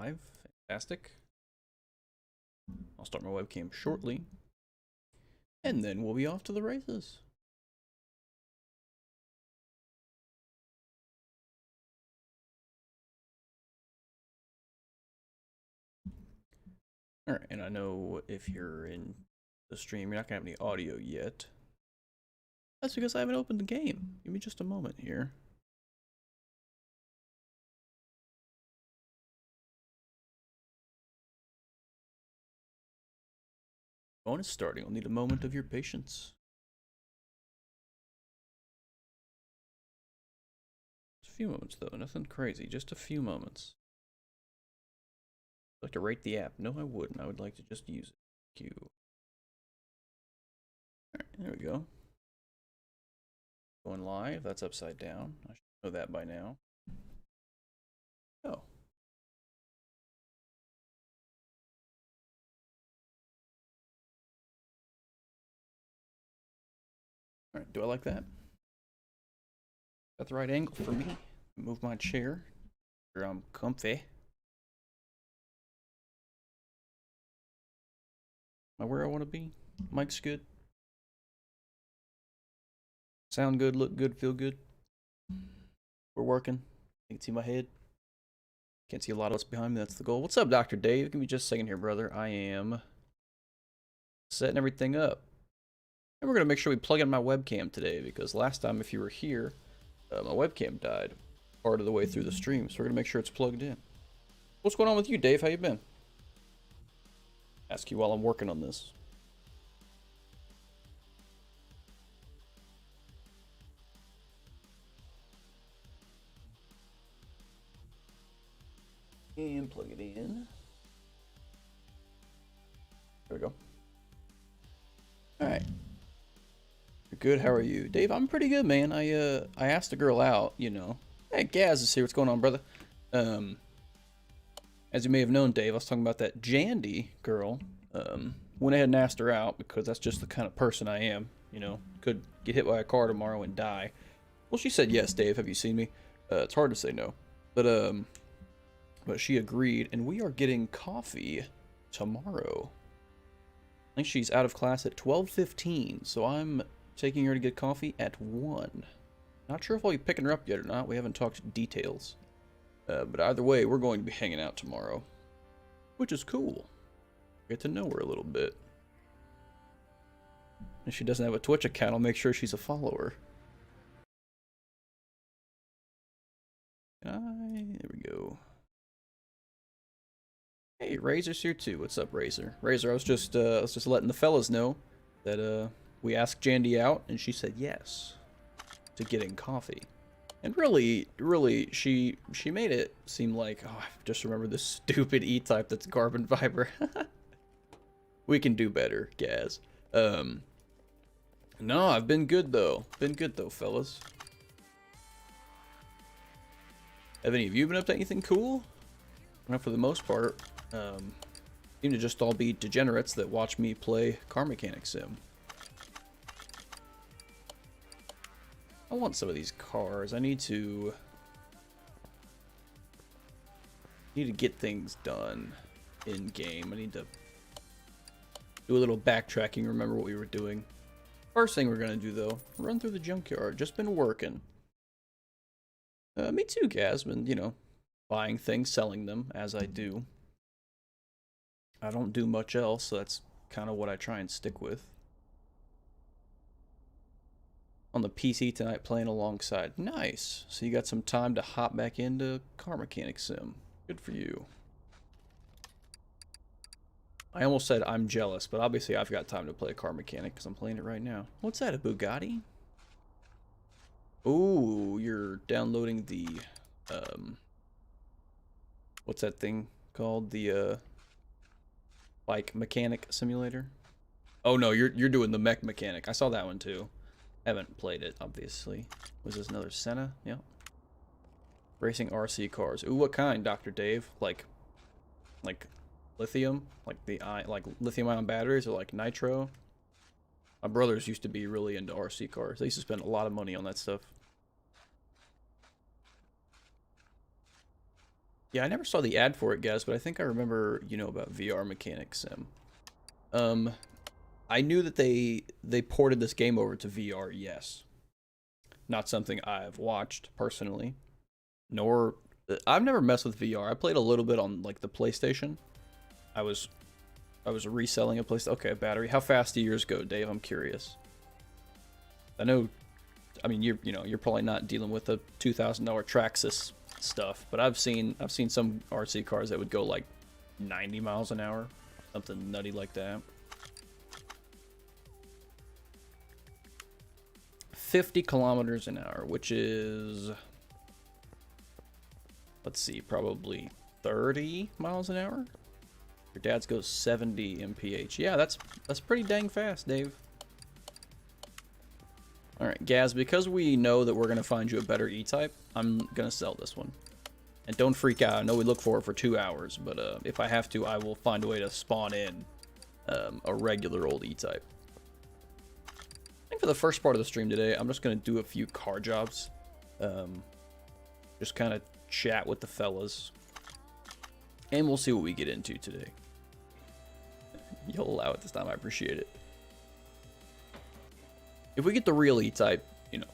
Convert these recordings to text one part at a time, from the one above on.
live. Fantastic. I'll start my webcam shortly. And then we'll be off to the races. Alright, and I know if you're in the stream, you're not going to have any audio yet. That's because I haven't opened the game. Give me just a moment here. Phone is starting. I'll need a moment of your patience. Just a few moments though, nothing crazy, just a few moments. I'd like to rate the app. No, I wouldn't. I would like to just use it. Thank you. Alright, there we go. Going live. That's upside down. I should know that by now. Oh. Alright, do I like that? Got the right angle for me. Move my chair. Sure, I'm comfy. Am I where I want to be? Mic's good. Sound good, look good, feel good. We're working. You can see my head. Can't see a lot of what's behind me. That's the goal. What's up, Dr. Dave? Give me just a second here, brother. I am setting everything up. And we're going to make sure we plug in my webcam today because last time, if you were here, my webcam died part of the way through the stream. So we're going to make sure it's plugged in. What's going on with you, Dave? How you been? Ask you while I'm working on this. And plug it in. There we go. Alright. You're good, how are you? Dave, I'm pretty good, man. I asked a girl out, you know. Hey, Gaz is here. What's going on, brother? As you may have known, Dave, I was talking about that Jandy girl. Went ahead and asked her out because that's just the kind of person I am, you know. Could get hit by a car tomorrow and die. Well, she said yes, Dave. Have you seen me? It's hard to say no. But she agreed, and we are getting coffee tomorrow. I think she's out of class at 12:15, so I'm taking her to get coffee at 1. Not sure if I'll be picking her up yet or not. We haven't talked details. But either way, we're going to be hanging out tomorrow, which is cool. Get to know her a little bit. If she doesn't have a Twitch account, I'll make sure she's a follower. There we go. Hey, Razor's here too. What's up, Razor? Razor, I was just letting the fellas know that we asked Jandy out, and she said yes to getting coffee. And really, she made it seem like, oh, I just remember this stupid E-type that's carbon fiber. We can do better, Gaz. No, I've been good though. Been good though, fellas. Have any of you been up to anything cool? Well, for the most part, seem to just all be degenerates that watch me play Car Mechanic Sim. I want some of these cars. I need to get things done in game. I need to do a little backtracking, remember what we were doing. First thing we're gonna do though, run through the junkyard. Just been working. Me too, Gaz. Been, you know, buying things, selling them as I do. I don't do much else, so that's kind of what I try and stick with. On the PC tonight, playing alongside. Nice. So you got some time to hop back into Car Mechanic Sim. Good for you. I almost said I'm jealous, but obviously I've got time to play Car Mechanic because I'm playing it right now. What's that, a Bugatti? Ooh, you're downloading the, what's that thing called? The, bike mechanic simulator? Oh no, you're doing the mech mechanic. I saw that one too. Haven't played it, obviously. Was this another Senna? Yeah. Racing RC cars. Ooh, what kind, Dr. Dave? Like lithium? Like lithium ion batteries or like nitro? My brothers used to be really into RC cars. They used to spend a lot of money on that stuff. Yeah, I never saw the ad for it, guys, but I think I remember, you know, about VR Mechanic Sim. Um, I knew that they ported this game over to VR, yes. Not something I've watched personally, nor I've never messed with VR. I played a little bit on like the PlayStation. I was reselling a place. Okay, battery. How fast do yours go, Dave? I'm curious. I know. I mean, you're probably not dealing with the $2,000 Traxxas stuff, but I've seen some RC cars that would go like 90 miles an hour, something nutty like that. 50 kilometers an hour, which is, let's see, probably 30 miles an hour. Your dad's goes 70 mph. Yeah, that's pretty dang fast, Dave. All right, Gaz, because we know that we're going to find you a better E-Type, I'm going to sell this one. And don't freak out. I know we look for it for 2 hours, but if I have to, I will find a way to spawn in a regular old E-Type. I think for the first part of the stream today, I'm just going to do a few car jobs. Just kind of chat with the fellas. And we'll see what we get into today. You'll allow it this time. I appreciate it. If we get the real E-Type, you know,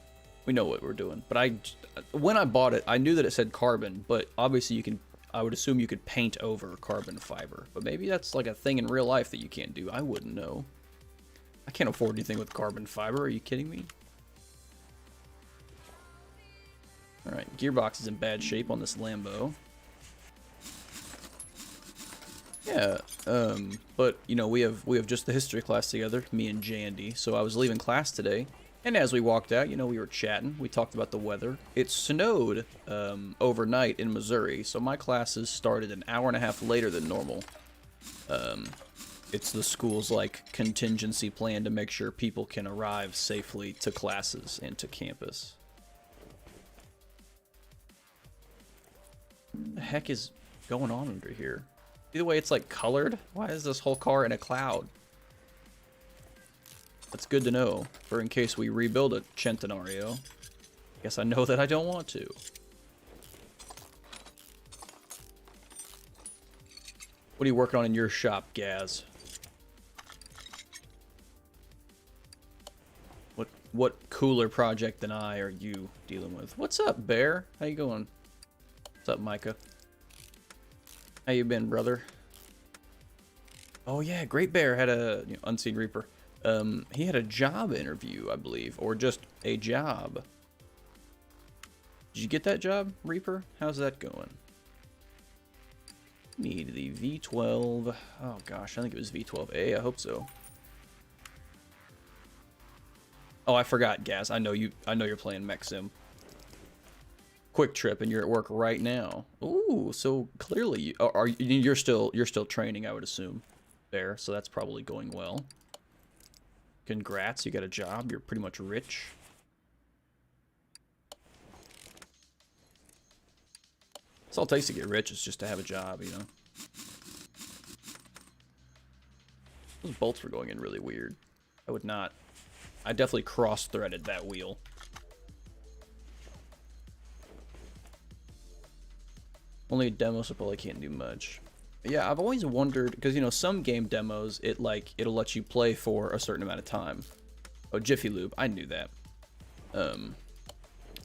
we know what we're doing. But when I bought it, I knew that it said carbon, but obviously you can, I would assume you could paint over carbon fiber. But maybe that's like a thing in real life that you can't do. I wouldn't know. I can't afford anything with carbon fiber. Are you kidding me? Alright, gearbox is in bad shape on this Lambo. Yeah, but you know, we have just the history class together, me and Jandy. So I was leaving class today, and as we walked out, you know, we were chatting. We talked about the weather. It snowed overnight in Missouri, so my classes started an hour and a half later than normal. It's the school's like contingency plan to make sure people can arrive safely to classes and to campus. What the heck is going on under here? See the way it's like colored? Why is this whole car in a cloud? That's good to know for in case we rebuild a Centenario. Guess I know that I don't want to. What are you working on in your shop, Gaz? What cooler project than I are you dealing with? What's up, Bear? How you going? What's up, Micah? How you been, brother? Oh yeah, Great Bear had a Unseen Reaper. He had a job interview, I believe, or just a job. Did you get that job, Reaper? How's that going? Need the V12. Oh gosh, I think it was V12A. I hope so. Oh, I forgot, Gaz. I know you're playing Mech Sim. Quick Trip, and you're at work right now. Ooh, so clearly you're still training, I would assume, there. So that's probably going well. Congrats, you got a job. You're pretty much rich. That's all it takes to get rich, is just to have a job, you know. Those bolts were going in really weird. I would not. I definitely cross-threaded that wheel. Only a demo, so probably can't do much. Yeah, I've always wondered, because, you know, some game demos, it'll let you play for a certain amount of time. Oh, Jiffy Lube, I knew that.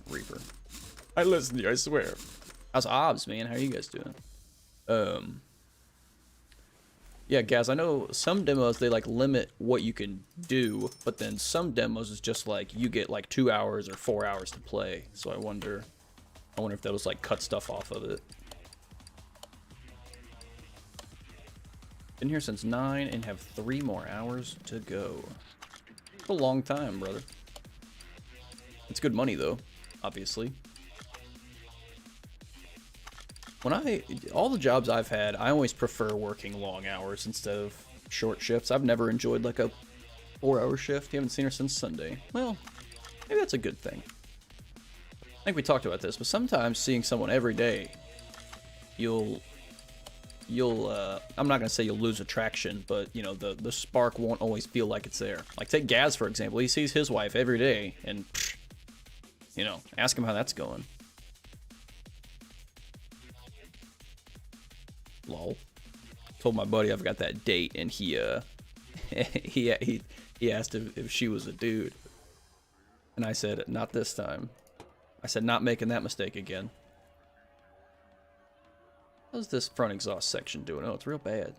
Reaper. I listen to you, I swear. How's OBS, man? How are you guys doing? Yeah, Gaz, I know some demos, they, like, limit what you can do, but then some demos is just, like, you get, like, 2 hours or 4 hours to play. So I wonder if those, like, cut stuff off of it. Been here since 9 and have 3 more hours to go. It's a long time, brother. It's good money, though, obviously. All the jobs I've had, I always prefer working long hours instead of short shifts. I've never enjoyed like a 4-hour shift. You haven't seen her since Sunday. Well, maybe that's a good thing. I think we talked about this, but sometimes seeing someone every day, I'm not gonna say you'll lose attraction, but you know, the spark won't always feel like it's there. Like take Gaz, for example. He sees his wife every day and, you know, ask him how that's going. Lol. Told my buddy I've got that date, and he asked if she was a dude. And I said, not this time. I said, not making that mistake again. How's this front exhaust section doing? Oh, it's real bad.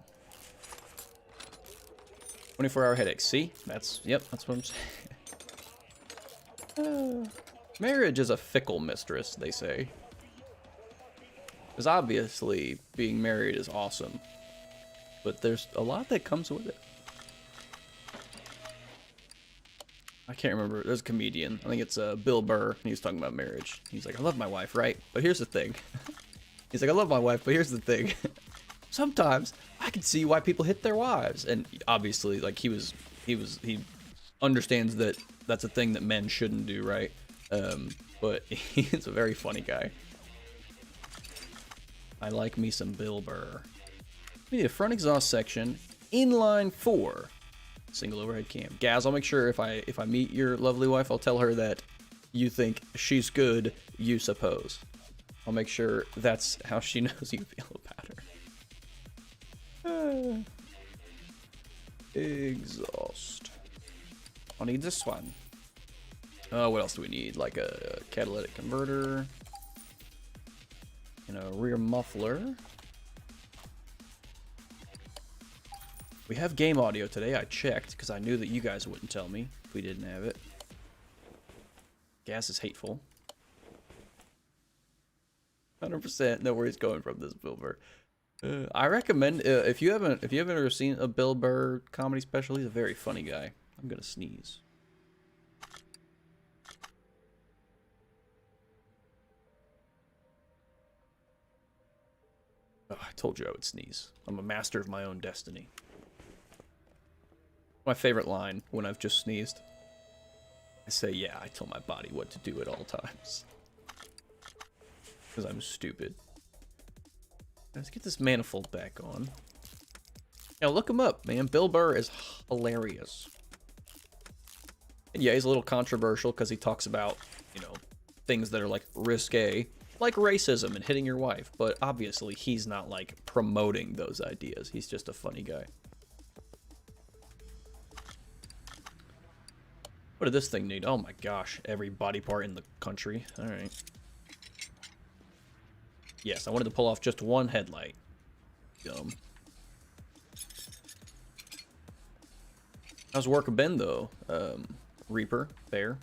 24-hour headaches. See? Yep, that's what I'm saying. Marriage is a fickle mistress, they say. Because obviously, being married is awesome. But there's a lot that comes with it. I can't remember. There's a comedian. I think it's Bill Burr. And he was talking about marriage. He's like, I love my wife, right? But here's the thing. He's like, I love my wife, but here's the thing. Sometimes I can see why people hit their wives. And obviously, like, he understands that that's a thing that men shouldn't do, right? But he's a very funny guy. I like me some Bill Burr. We need a front exhaust section, inline 4, single overhead cam. Gaz, I'll make sure if I meet your lovely wife, I'll tell her that you think she's good, you suppose. I'll make sure that's how she knows you feel about her. Exhaust. I'll need this one. What else do we need? Like a catalytic converter. And a rear muffler. We have game audio today. I checked because I knew that you guys wouldn't tell me if we didn't have it. Gas is hateful. 100% know where he's going from this Bill Burr. I recommend if you haven't ever seen a Bill Burr comedy special, he's a very funny guy. I'm gonna sneeze. Oh, I told you I would sneeze. I'm a master of my own destiny. My favorite line when I've just sneezed. I say, yeah, I tell my body what to do at all times. Because I'm stupid. Let's get this manifold back on. Now look him up, man. Bill Burr is hilarious. And yeah, he's a little controversial because he talks about, you know, things that are like risque, like racism and hitting your wife. But obviously he's not like promoting those ideas. He's just a funny guy. What did this thing need? Oh my gosh, every body part in the country. All right. Yes, I wanted to pull off just one headlight. Dumb. How's work been though, Reaper, Bear?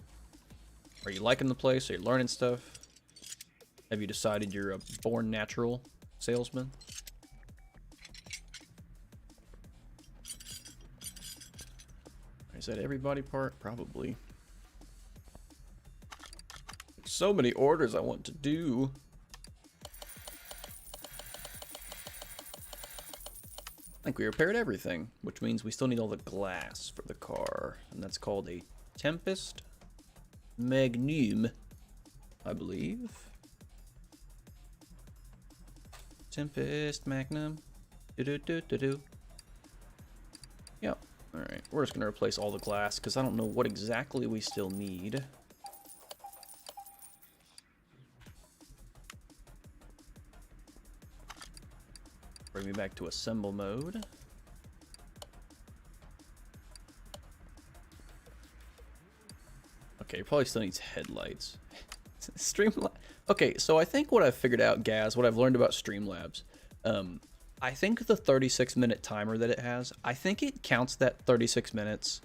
Are you liking the place? Are you learning stuff? Have you decided you're a born natural salesman? Is that every body part? Probably. So many orders I want to do. I think we repaired everything, which means we still need all the glass for the car. And that's called a Tempest Magnum, I believe. Tempest Magnum. Do-do-do-do-do. Yep. Alright, we're just going to replace all the glass because I don't know what exactly we still need. Bring me back to assemble mode. Okay, probably still needs headlights. Streamlabs. Okay, so I think what I've figured out, Gaz, what I've learned about Streamlabs, I think the 36-minute timer that it has, I think it counts that 36 minutes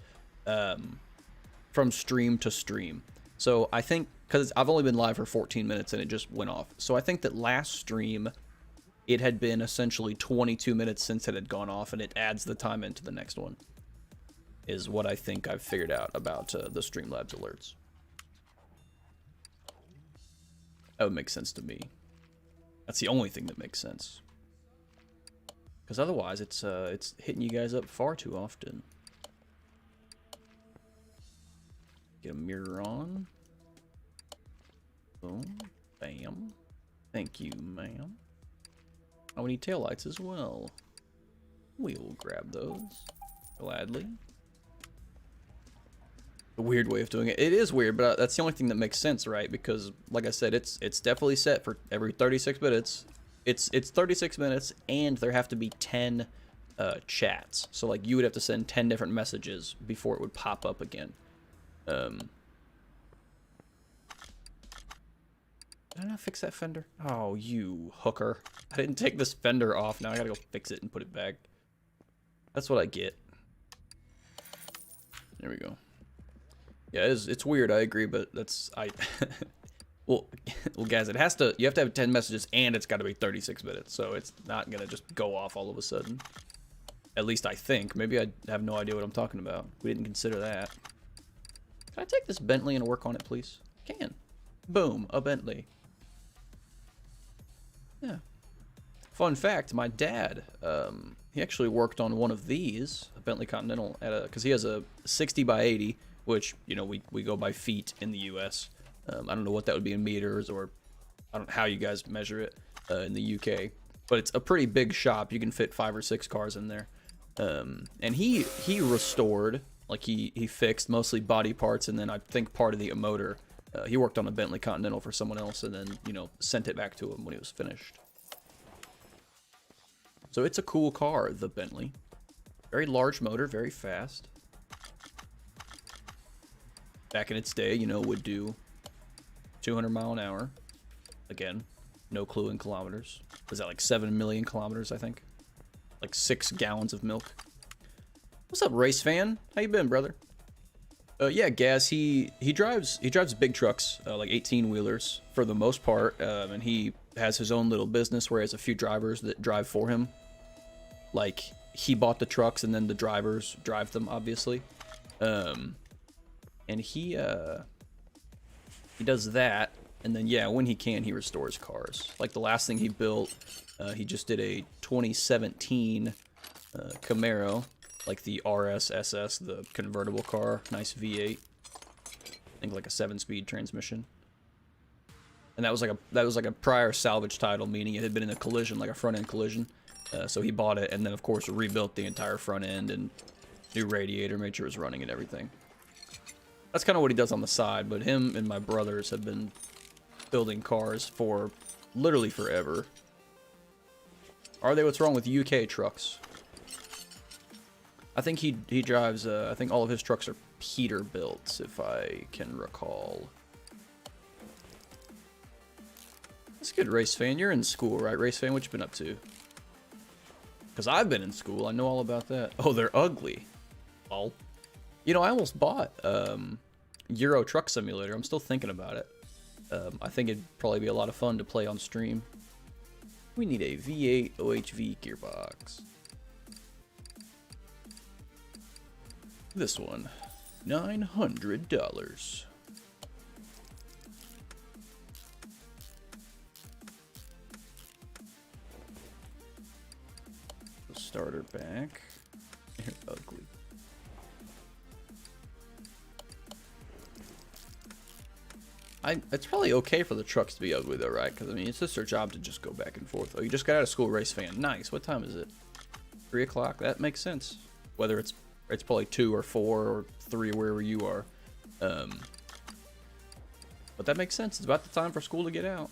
from stream to stream. So I think, because I've only been live for 14 minutes and it just went off. So I think that last stream, it had been essentially 22 minutes since it had gone off, and it adds the time into the next one, is what I think I've figured out about the Streamlabs alerts. That would make sense to me. That's the only thing that makes sense. Because otherwise, it's hitting you guys up far too often. Get a mirror on. Boom. Bam. Thank you, ma'am. Oh, we need taillights as well. We will grab those gladly. A weird way of doing it. It is weird, but that's the only thing that makes sense, right? Because, like I said, it's definitely set for every 36 minutes. It's 36 minutes, and there have to be 10 chats. So like you would have to send 10 different messages before it would pop up again. Did I not fix that fender? Oh, you hooker. I didn't take this fender off. Now I gotta go fix it and put it back. That's what I get. There we go. Yeah, it's weird, I agree, but that's... well, guys, you have to have 10 messages, and it's got to be 36 minutes, so it's not gonna just go off all of a sudden. At least I think. Maybe I have no idea what I'm talking about. We didn't consider that. Can I take this Bentley and work on it, please? I can. Boom, a Bentley. Yeah. Fun fact, my dad, he actually worked on one of these, a Bentley Continental, because he has a 60 by 80, which, you know, we go by feet in the U.S. I don't know what that would be in meters, or I don't know how you guys measure it in the UK, but it's a pretty big shop. You can fit 5 or 6 cars in there. And he restored, like he fixed mostly body parts, and then I think part of the motor. He worked on a Bentley Continental for someone else, and then, you know, sent it back to him when he was finished. So it's a cool car, the Bentley. Very large motor, very fast. Back in its day, you know, would do 200 mile an hour. Again, no clue in kilometers. Was that like 7 million kilometers, I think? Like 6 gallons of milk. What's up, race fan? How you been, brother? Yeah, Gaz, he drives big trucks, like 18-wheelers for the most part, and he has his own little business where he has a few drivers that drive for him. Like, he bought the trucks, and then the drivers drive them, obviously. And he does that, and then, yeah, when he can, he restores cars. Like, the last thing he built, he just did a 2017 Camaro, like the RS SS, the convertible car, nice V8. I think like a 7-speed transmission. And that was like a prior salvage title, meaning it had been in a collision, like a front-end collision. So he bought it, and then of course rebuilt the entire front end and new radiator, made sure it was running and everything. That's kind of what he does on the side, but him and my brothers have been building cars for literally forever. Are they what's wrong with UK trucks? I think he drives, I think all of his trucks are Peterbilts, if I can recall. That's good, Race Fan. You're in school, right, Race Fan? What you been up to? Because I've been in school. I know all about that. Oh, they're ugly. Oh. You know, I almost bought Euro Truck Simulator. I'm still thinking about it. I think it'd probably be a lot of fun to play on stream. We need a V8 OHV gearbox. This one, $900. Starter back. They're ugly. It's probably okay for the trucks to be ugly though, right? Because I mean, it's just their job to just go back and forth. Oh, you just got out of school, Race Fan. Nice. What time is it? 3 o'clock. That makes sense. Whether it's probably 2 or 4 or 3 wherever you are. But that makes sense. It's about the time for school to get out.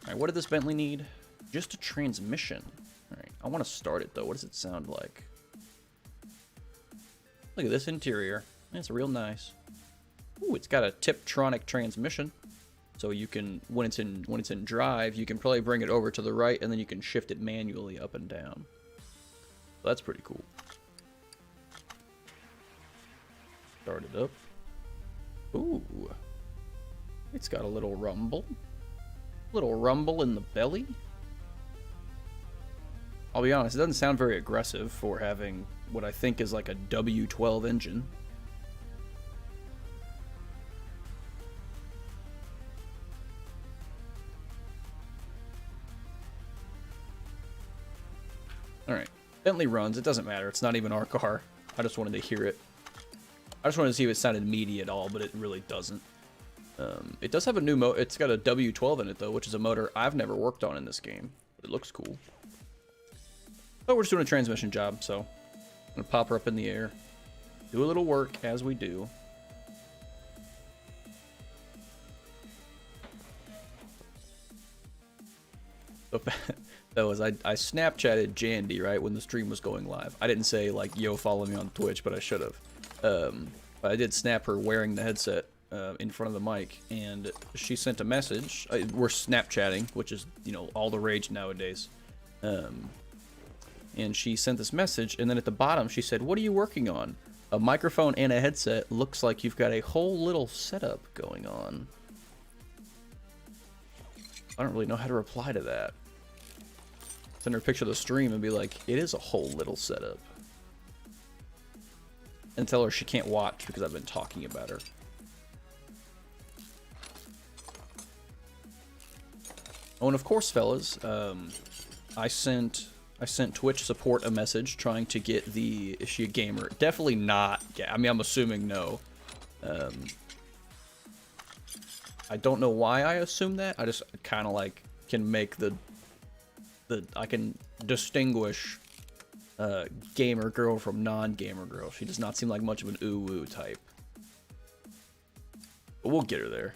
Alright, what did this Bentley need? Just a transmission. Alright, I want to start it though. What does it sound like? Look at this interior. It's real nice. Ooh, it's got a Tiptronic transmission. So you can, when it's in drive, you can probably bring it over to the right, and then you can shift it manually up and down. So that's pretty cool. Start it up. Ooh. It's got a little rumble. Little rumble in the belly. I'll be honest, it doesn't sound very aggressive for having what I think is like a W12 engine. Alright. Bentley runs. It doesn't matter. It's not even our car. I just wanted to hear it. I just wanted to see if it sounded meaty at all, but it really doesn't. It does have a new motor. It's got a W12 in it, though, which is a motor I've never worked on in this game. But it looks cool. But we're just doing a transmission job, so I'm going to pop her up in the air. Do a little work as we do. But that was I Snapchatted Jandy right when the stream was going live. I didn't say like yo follow me on Twitch, but I should have. But I did snap her wearing the headset in front of the mic, and she sent a message. We're Snapchatting, which is all the rage nowadays. And she sent this message, and then at the bottom she said, "What are you working on?" A microphone and a headset. Looks like you've got a whole little setup going on. I don't really know how to reply to that. Send her a picture of the stream and be like, it is a whole little setup. And tell her she can't watch because I've been talking about her. Oh, and of course, fellas, I sent Twitch support a message trying to get the, is she a gamer? Definitely not. Yeah, I mean, I'm assuming no. I don't know why I assume that. I just kind of like can make I can distinguish gamer girl from non-gamer girl. She does not seem like much of an ooh-woo type. But we'll get her there.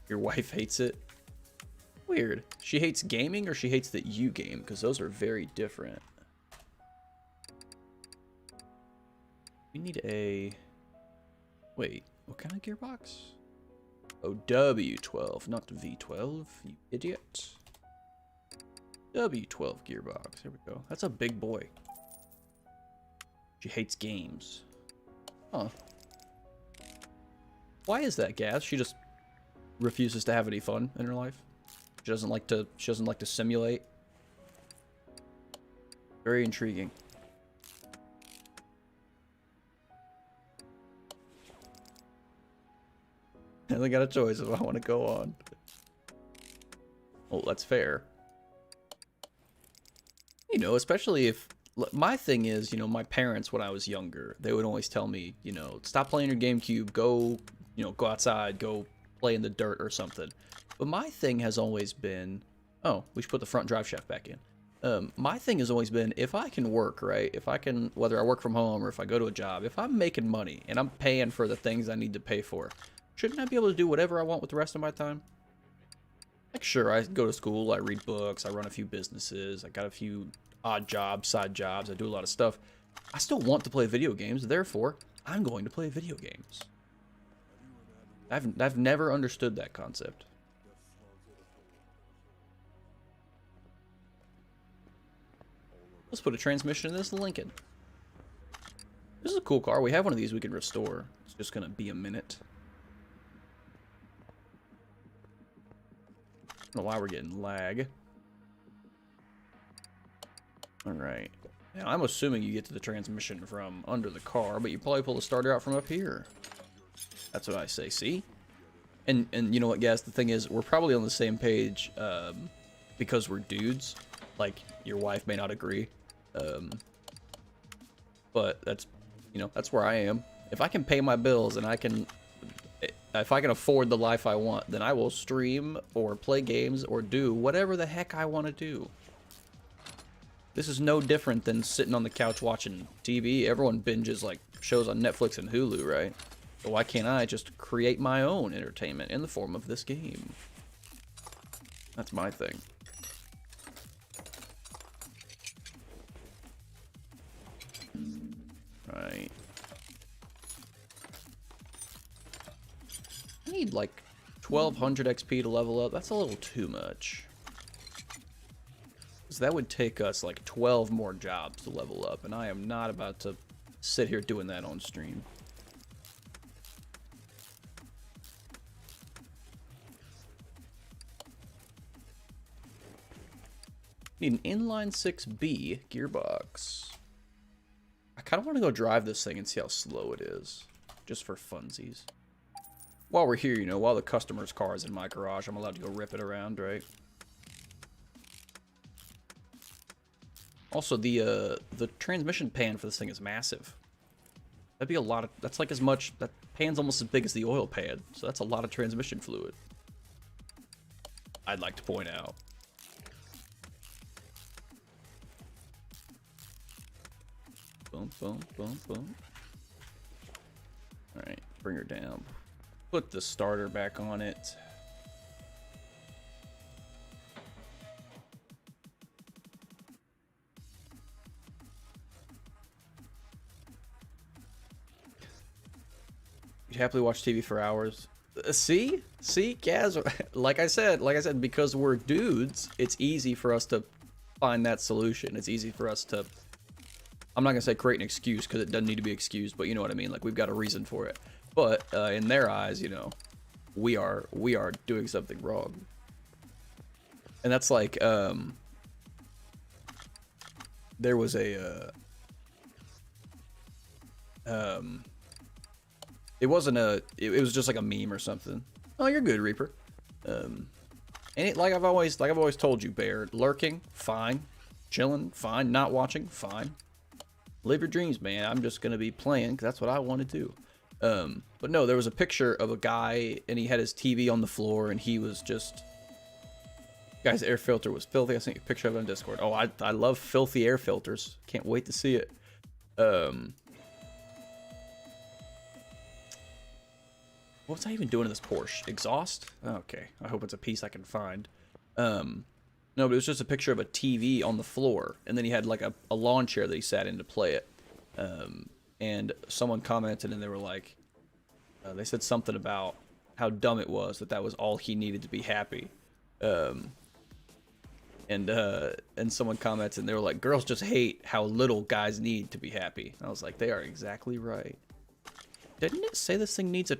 Your wife hates it? Weird. She hates gaming or she hates that you game? Because those are very different. We need a... Wait, what kind of gearbox? Oh, W12, not V12, you idiot. W12 gearbox, here we go. That's a big boy. She hates games. Huh. Why is that, Gaz? She just refuses to have any fun in her life? She doesn't like to simulate? Very intriguing. I only got a choice if I want to go on. Oh, that's fair. Especially if... My thing is, my parents, when I was younger, they would always tell me, stop playing your GameCube, go, go outside, go play in the dirt or something. But my thing has always been... Oh, we should put the front drive shaft back in. My thing has always been, if I can work, right? If I can, whether I work from home or if I go to a job, if I'm making money and I'm paying for the things I need to pay for, shouldn't I be able to do whatever I want with the rest of my time? Like, sure, I go to school, I read books, I run a few businesses, I got a few odd jobs, side jobs, I do a lot of stuff. I still want to play video games, therefore, I'm going to play video games. I've never understood that concept. Let's put a transmission in this Lincoln. This is a cool car. We have one of these we can restore. It's just gonna be a minute. I don't know why we're getting lag. Alright. Now, I'm assuming you get to the transmission from under the car, but you probably pull the starter out from up here. That's what I say, see? And you know what, guys? The thing is, we're probably on the same page because we're dudes. Like, your wife may not agree. But that's, that's where I am. If I can pay my bills and if I can afford the life I want, then I will stream or play games or do whatever the heck I want to do. This is no different than sitting on the couch watching TV. Everyone binges like shows on Netflix and Hulu, right? So why can't I just create my own entertainment in the form of this game? That's my thing. Right. I need like 1200 XP to level up. That's a little too much. So that would take us like 12 more jobs to level up, and I am not about to sit here doing that on stream. Need an inline 6B gearbox. I kind of want to go drive this thing and see how slow it is, just for funsies. While we're here, while the customer's car is in my garage, I'm allowed to go rip it around, right? Also, the transmission pan for this thing is massive. That'd be a lot of... That's like as much... That pan's almost as big as the oil pan, so that's a lot of transmission fluid. I'd like to point out. Boom, boom, boom, boom. Alright, bring her down. Put the starter back on it. You happily watch TV for hours. See, Gaz. Like I said, because we're dudes, it's easy for us to find that solution. It's easy for us to. I'm not gonna say create an excuse because it doesn't need to be excused, but you know what I mean. Like we've got a reason for it. But in their eyes, you know, we are doing something wrong. And that's like there was a it wasn't it was just like a meme or something. Oh, you're good, Reaper. And it, like I've always told you, Bear, lurking, fine. Chilling, fine. Not watching, fine. Live your dreams, man. I'm just gonna be playing because that's what I want to do. But no, there was a picture of a guy and he had his TV on the floor and he was just. Guy's air filter was filthy. I sent you a picture of it on Discord. Oh, I love filthy air filters. Can't wait to see it. What's I even doing in this Porsche? Exhaust? Okay. I hope it's a piece I can find. No, but it was just a picture of a TV on the floor. And then he had like a lawn chair that he sat in to play it. And someone commented and they were like, they said something about how dumb it was, that was all he needed to be happy. And someone commented and they were like, girls just hate how little guys need to be happy. I was like, they are exactly right. Didn't it say this thing needs a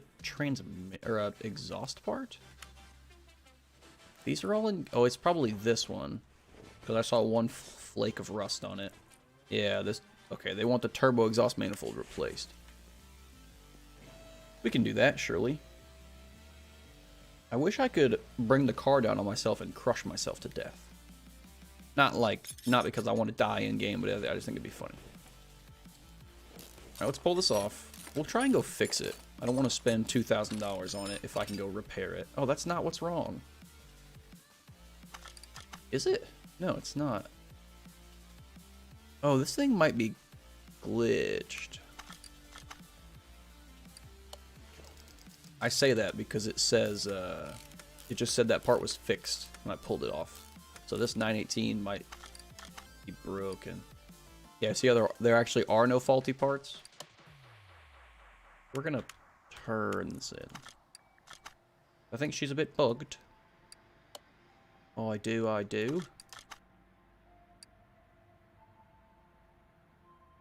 exhaust part? These are all in. Oh, it's probably this one, because I saw one flake of rust on it. Yeah, this. Okay, they want the turbo exhaust manifold replaced. We can do that, surely. I wish I could bring the car down on myself and crush myself to death. Not because I want to die in game, but I just think it'd be funny. All right, let's pull this off. We'll try and go fix it. I don't want to spend $2,000 on it if I can go repair it. Oh, that's not what's wrong. Is it? No, it's not. Oh, this thing might be glitched. I say that because it says, it just said that part was fixed when I pulled it off. So this 918 might be broken. Yeah, see how there actually are no faulty parts? We're gonna turn this in. I think she's a bit bugged. Oh, I do.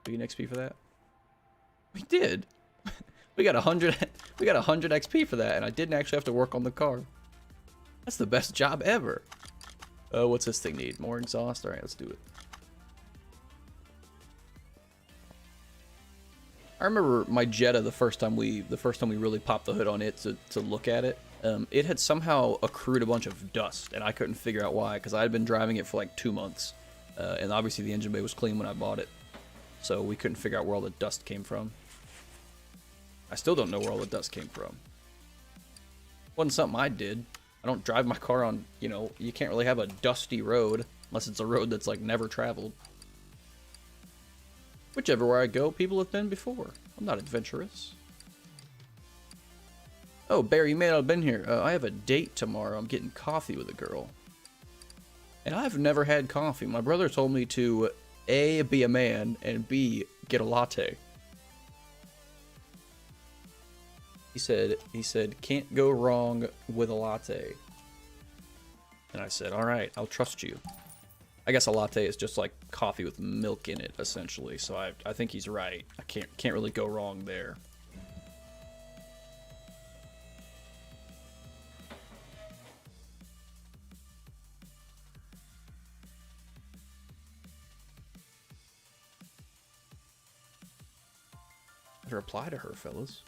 Do you get XP for that? We did. We got 100. We got 100 XP for that, and I didn't actually have to work on the car. That's the best job ever. What's this thing need? More exhaust? All right, let's do it. I remember my Jetta the first time we really popped the hood on it to look at it. It had somehow accrued a bunch of dust, and I couldn't figure out why, because I had been driving it for like 2 months, and obviously the engine bay was clean when I bought it, so we couldn't figure out where all the dust came from. I still don't know where all the dust came from. Wasn't something I did. I don't drive my car on, you know, you can't really have a dusty road unless it's a road that's like never traveled. Whichever way I go, people have been before. I'm not adventurous. Oh, Barry, you may not have been here. I have a date tomorrow. I'm getting coffee with a girl. And I've never had coffee. My brother told me to A, be a man, and B, get a latte. He said, can't go wrong with a latte. And I said, all right, I'll trust you. I guess a latte is just like coffee with milk in it, essentially. So I think he's right. I can't really go wrong there. Better reply to her, fellas.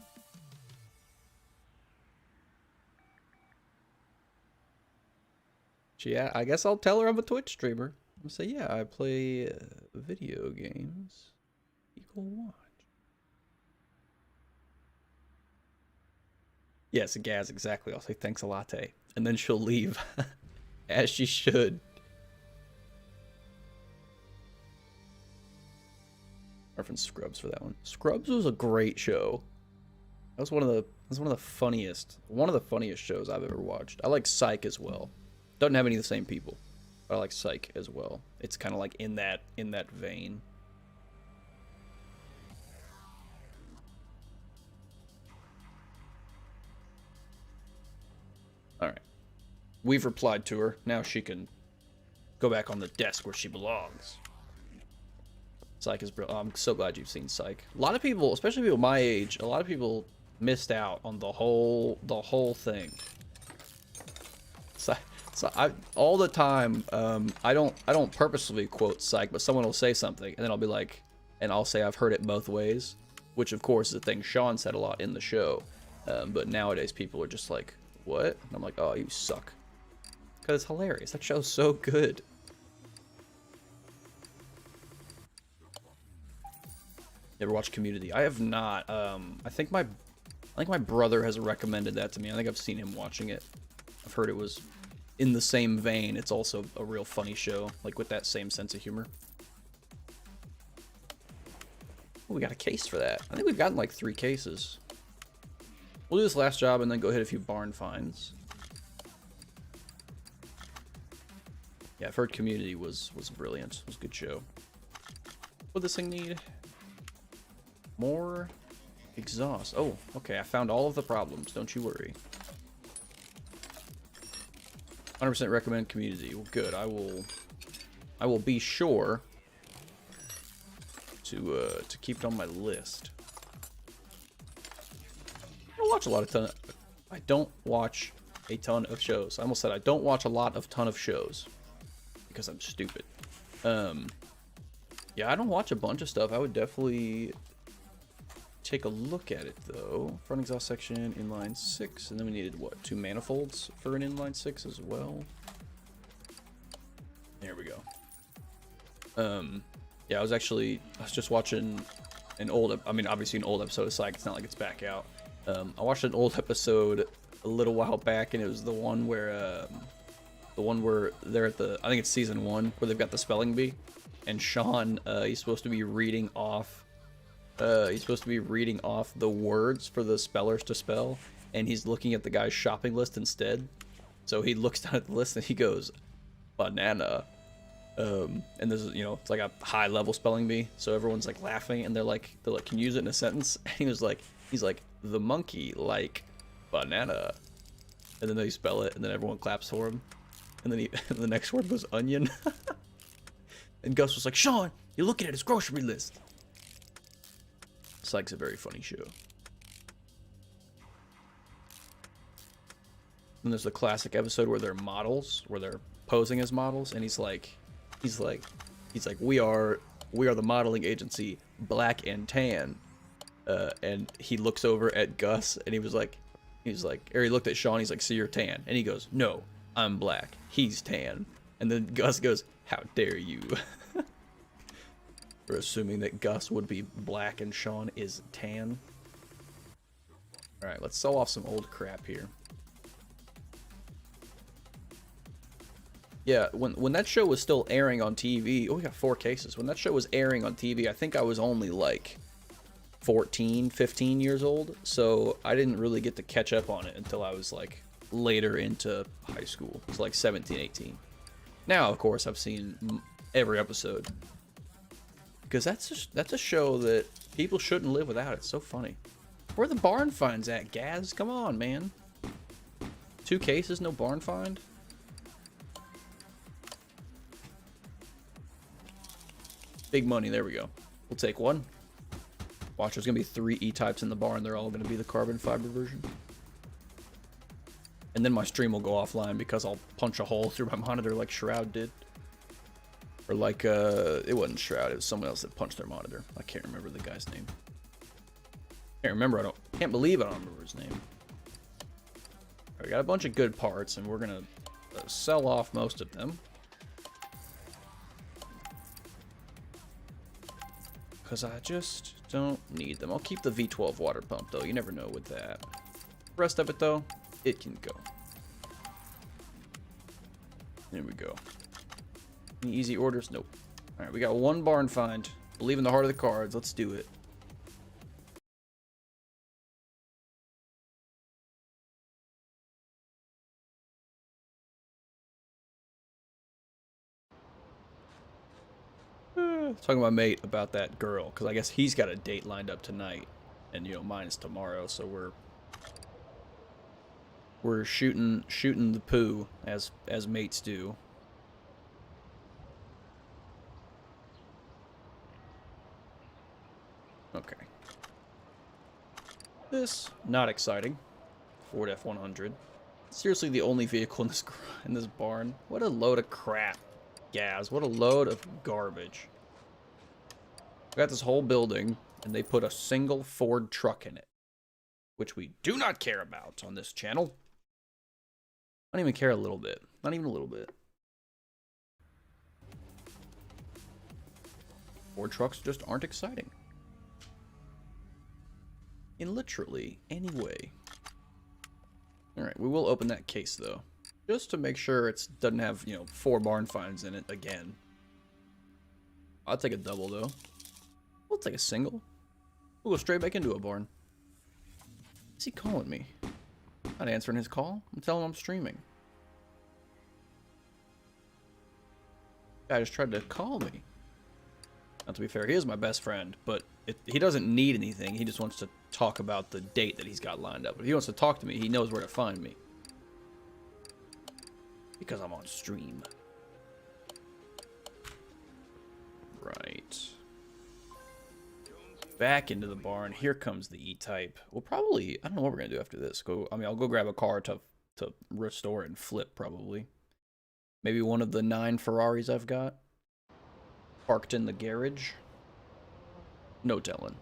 Yeah, I guess I'll tell her I'm a Twitch streamer. I'll say, yeah, I play video games. Equal watch. Yes, Gaz, exactly. I'll say thanks a latte. And then she'll leave. As she should. Reference Scrubs for that one. Scrubs was a great show. That was one of the funniest shows I've ever watched. I like Psych as well. Doesn't have any of the same people, but I like Psych as well. It's kind of like in that vein. we've replied to her. Now she can go back on the desk where she belongs. Psych is brilliant. I'm so glad you've seen Psych. A lot of people, especially people my age, a lot of people missed out on the whole thing. So I all the time, I don't purposely quote Psych, but someone will say something, and then I'll be like, and I'll say I've heard it both ways, which of course is a thing Sean said a lot in the show. But nowadays people are just like, what? And I'm like, oh, you suck. Because it's hilarious. That show's so good. Never watched Community. I have not. I think my brother has recommended that to me. I think I've seen him watching it. I've heard it was in the same vein. It's also a real funny show, like with that same sense of humor. Oh, we got a case for that. I think we've gotten like 3 cases. We'll do this last job and then go hit a few barn finds. Yeah, I've heard Community was brilliant. It was a good show. What does this thing need? More exhaust. Oh, okay. I found all of the problems. Don't you worry. 100% recommend Community. Well, good. I will be sure to keep it on my list. I don't watch a ton of shows. I almost said I don't watch a ton of shows because I'm stupid. Yeah, I don't watch a bunch of stuff. I would definitely take a look at it though. Front exhaust section, inline 6, and then we needed what, 2 manifolds for an inline 6 as well. There we go. Yeah, I was just watching an old, I mean obviously an old episode of Psych. It's not like it's back out. I watched an old episode a little while back, and it was the one where they're at the, I think it's season 1, where they've got the spelling bee, and Sean, he's supposed to be reading off the words for the spellers to spell, and he's looking at the guy's shopping list instead. So he looks down at the list and he goes, banana. And this is, it's like a high level spelling bee, so everyone's like laughing, and they're like, can you use it in a sentence? And he's like, the monkey like banana, and then they spell it, and then everyone claps for him, and then the next word was onion. And Gus was like, Sean, you're looking at his grocery list. Psych's a very funny show. And there's the classic episode where they're models, where they're posing as models, and he's like, we are the modeling agency, Black and Tan. And he looks over at Gus, and he looked at Sean, he's like, so you're tan? And he goes, no, I'm black, he's tan. And then Gus goes, how dare you? We're assuming that Gus would be black and Sean is tan. Alright, let's sell off some old crap here. Yeah, when that show was still airing on TV, oh, we got 4 cases. When that show was airing on TV, I think I was only like 14, 15 years old, so I didn't really get to catch up on it until I was like later into high school. It was like 17, 18. Now, of course, I've seen every episode, because that's a show that people shouldn't live without. It's so funny. Where are the barn finds at, Gaz? Come on, man. 2 cases, no barn find? Big money, there we go. We'll take 1. Watch, there's gonna be 3 E-types in the barn. They're all gonna be the carbon fiber version. And then my stream will go offline because I'll punch a hole through my monitor like Shroud did. Or like, it wasn't Shroud, it was someone else that punched their monitor. I can't remember the guy's name. Can't believe I don't remember his name. Right, we got a bunch of good parts, and we're gonna sell off most of them. Because I just don't need them. I'll keep the V12 water pump, though. You never know with that. The rest of it, though, it can go. There we go. Any easy orders? Nope. Alright, we got 1 barn find. Believe in the heart of the cards. Let's do it. Talking to my mate about that girl, because I guess he's got a date lined up tonight, and mine is tomorrow, so we're We're shooting the poo as mates do. Okay. This not exciting. Ford F100. Seriously, the only vehicle in this barn. What a load of crap, Gaz. What a load of garbage. We got this whole building, and they put a single Ford truck in it, which we do not care about on this channel. I don't even care a little bit. Not even a little bit. Ford trucks just aren't exciting. In literally any way. Alright, we will open that case, though. Just to make sure it doesn't have, you know, 4 barn finds in it again. I'll take a double, though. We'll take a single. We'll go straight back into a barn. Is he calling me? Not answering his call. I'm telling him I'm streaming. Guy just tried to call me. Now, to be fair, he is my best friend, but he doesn't need anything. He just wants to talk about the date that he's got lined up. If he wants to talk to me, he knows where to find me. Because I'm on stream. Right. Back into the barn. Here comes the E-Type. We'll probably... I don't know what we're going to do after this. I'll go grab a car to restore and flip, probably. Maybe one of the 9 Ferraris I've got. Parked in the garage. No telling.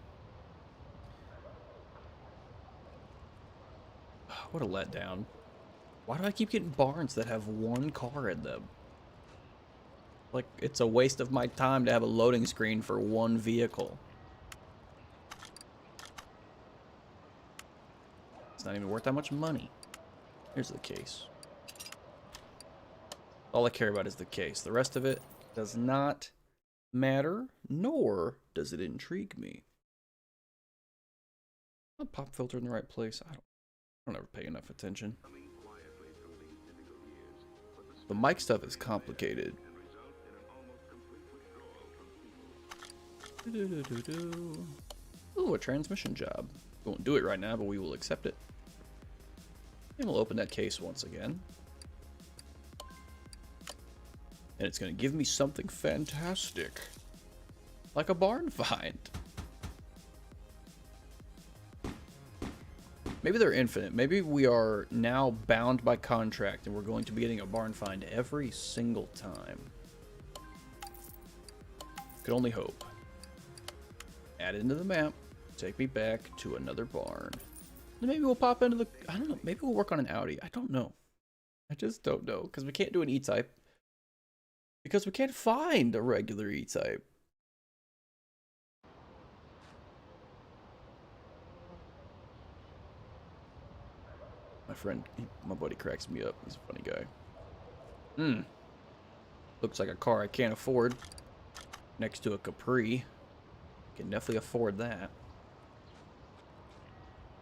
What a letdown. Why do I keep getting barns that have 1 car in them? Like, it's a waste of my time to have a loading screen for 1 vehicle. It's not even worth that much money. Here's the case. All I care about is the case. The rest of it does not matter, nor does it intrigue me. A pop filter in the right place. I don't ever pay enough attention. The mic stuff is complicated. Ooh, a transmission job. We won't do it right now, but we will accept it. And we'll open that case once again. And it's going to give me something fantastic. Like a barn find. Maybe they're infinite. Maybe we are now bound by contract and we're going to be getting a barn find every single time. Could only hope. Add it into the map. Take me back to another barn. Then maybe we'll pop into the... I don't know. Maybe we'll work on an Audi. I don't know. I just don't know. Because we can't do an E-Type. Because we can't find a regular E-Type. My friend, my buddy cracks me up. He's a funny guy. Looks like a car I can't afford. Next to a Capri. Can definitely afford that.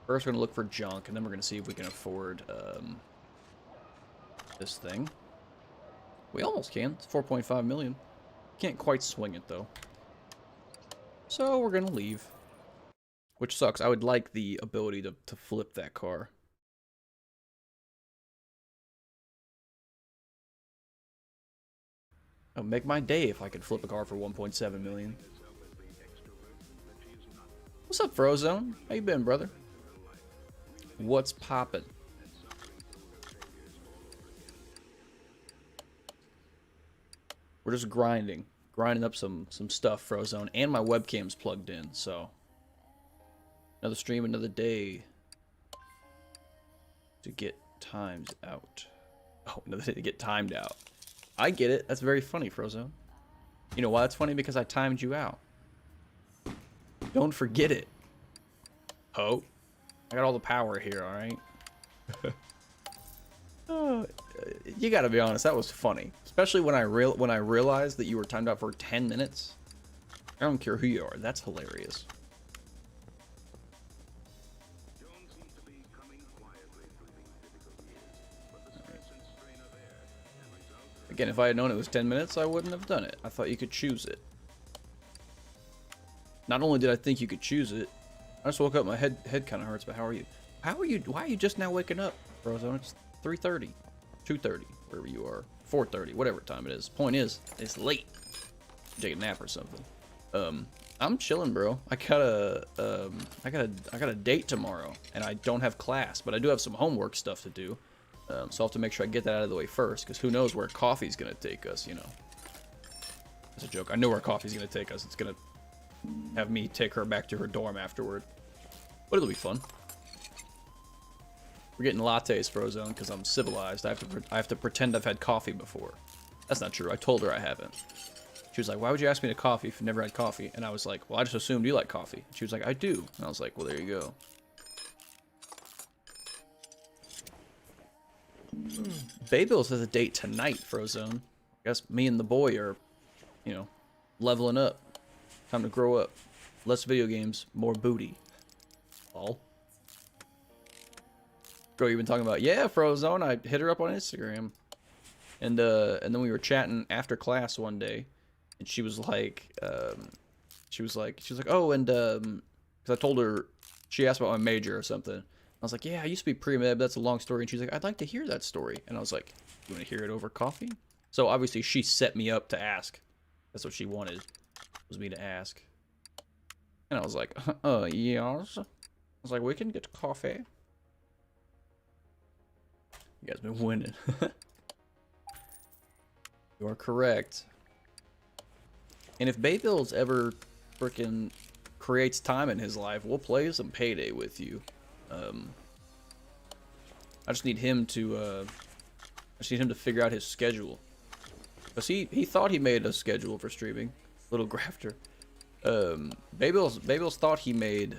First, we're going to look for junk, and then we're going to see if we can afford this thing. We almost can. It's 4.5 million. Can't quite swing it, though. So, we're going to leave. Which sucks. I would like the ability to flip that car. It would make my day if I could flip a car for 1.7 million. What's up, Frozone? How you been, brother? What's poppin'? We're just grinding up some stuff, Frozone, and my webcam's plugged in, so another stream, another day to get times out. Oh, another day to get timed out. I get it. That's very funny, Frozone. You know why it's funny? Because I timed you out. Don't forget it. Oh, I got all the power here, all right? You gotta be honest, that was funny. Especially when I realized that you were timed out for 10 minutes. I don't care who you are, that's hilarious. Right. Again, if I had known it was 10 minutes, I wouldn't have done it. I thought you could choose it. Not only did I think you could choose it, I just woke up, my head kind of hurts, but how are you? Why are you just now waking up? Frozone, it's 3:30, 2:30, wherever you are, 4:30, whatever time it is. Point is, it's late. Take a nap or something. I'm chilling, bro. I got a date tomorrow, and I don't have class, but I do have some homework stuff to do. So I'll have to make sure I get that out of the way first, because who knows where coffee's gonna take us, you know. That's a joke. I know where coffee's gonna take us. It's gonna have me take her back to her dorm afterward, but it'll be fun. We're getting lattes, Frozone, because I'm civilized. I have to pretend I've had coffee before. That's not true. I told her I haven't. She was like, why would you ask me to coffee if you've never had coffee? And I was like, well, I just assumed you like coffee. She was like, I do. And I was like, well, there you go. Baybills has a date tonight, Frozone. I guess me and the boy are, you know, leveling up. Time to grow up. Less video games, more booty. All. Girl, you've been talking about, yeah, Frozone. I hit her up on Instagram. And then we were chatting after class one day. And she was like, oh, and, because I told her, she asked about my major or something. I was like, yeah, I used to be pre-med, but that's a long story. And she's like, I'd like to hear that story. And I was like, you want to hear it over coffee? So obviously she set me up to ask. That's what she wanted, was me to ask. And I was like, yes. I was like, we can get coffee. You guys been winning. You are correct. And if Baybills ever freaking creates time in his life, we'll play some Payday with you. I just need him to figure out his schedule. Cause he thought he made a schedule for streaming. Little grafter. Baybills thought he made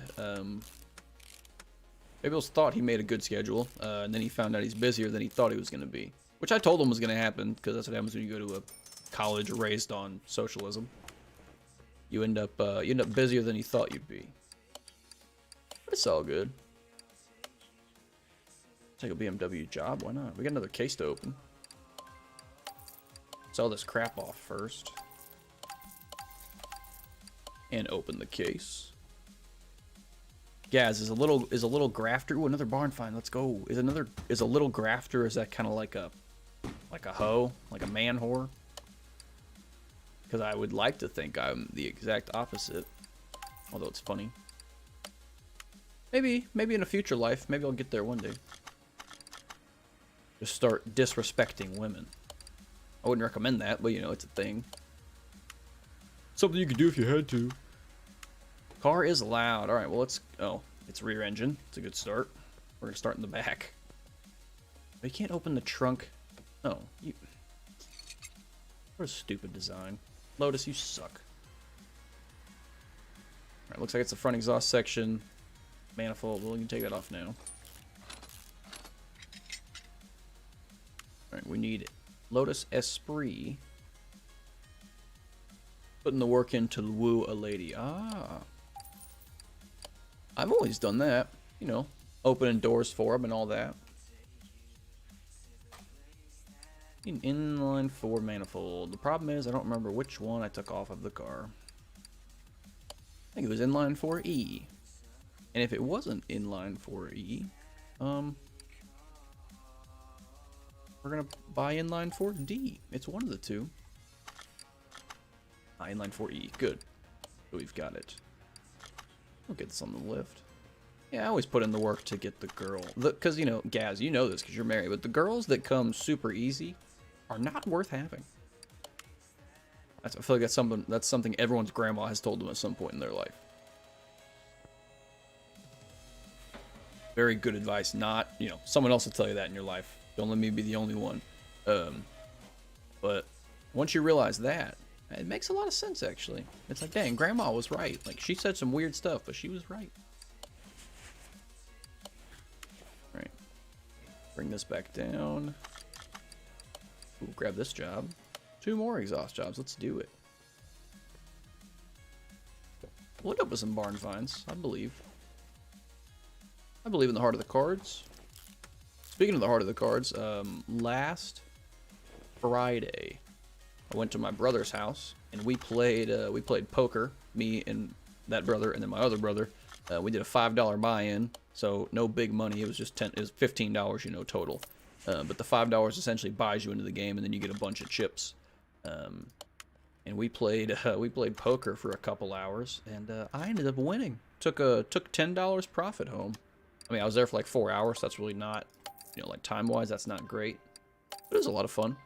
a good schedule, and then he found out he's busier than he thought he was gonna be. Which I told him was gonna happen, because that's what happens when you go to a college raised on socialism. You end up busier than you thought you'd be. But it's all good. Take a BMW job, why not? We got another case to open. Sell this crap off first. And open the case. Gaz is a little grafter. Ooh, another barn find. Let's go. Is a little grafter, is that kind of like a hoe? Like a man whore? Because I would like to think I'm the exact opposite. Although it's funny. Maybe in a future life, maybe I'll get there one day. Just start disrespecting women. I wouldn't recommend that, but you know, it's a thing. Something you could do if you had to. Car is loud. Alright, well it's rear engine. It's a good start. We're gonna start in the back. But you can't open the trunk. Oh, what a stupid design. Lotus, you suck. Alright, looks like it's the front exhaust section. Manifold. Well, you can take that off now. Alright, we need Lotus Esprit. Putting the work in to woo a lady. Ah. I've always done that. You know, opening doors for them and all that. An inline 4 manifold. The problem is I don't remember which one I took off of the car. I think it was inline 4E. And if it wasn't inline 4E, we're gonna buy inline 4D. It's one of the two. Inline 4E. Good. So we've got it. We'll get this on the lift. Yeah, I always put in the work to get the girl. Because, you know, Gaz, you know this because you're married, but the girls that come super easy are not worth having. I feel like that's something everyone's grandma has told them at some point in their life. Very good advice. Not, you know, someone else will tell you that in your life. Don't let me be the only one. But once you realize that, it makes a lot of sense, actually. It's like, dang, grandma was right. Like, she said some weird stuff, but she was right. Alright. Bring this back down. Ooh, grab this job. 2 more exhaust jobs. Let's do it. We'll end up with some barn finds, I believe. I believe in the heart of the cards. Speaking of the heart of the cards, last Friday, I went to my brother's house and we played poker. Me and that brother, and then my other brother We did a $5 buy-in, so no big money. It was just it was $15, you know, total. But the $5 essentially buys you into the game, and then you get a bunch of chips. And we played poker for a couple hours, and I ended up winning. Took $10 profit home. I mean, I was there for like 4 hours. So that's really not, you know, like time-wise, that's not great. But it was a lot of fun.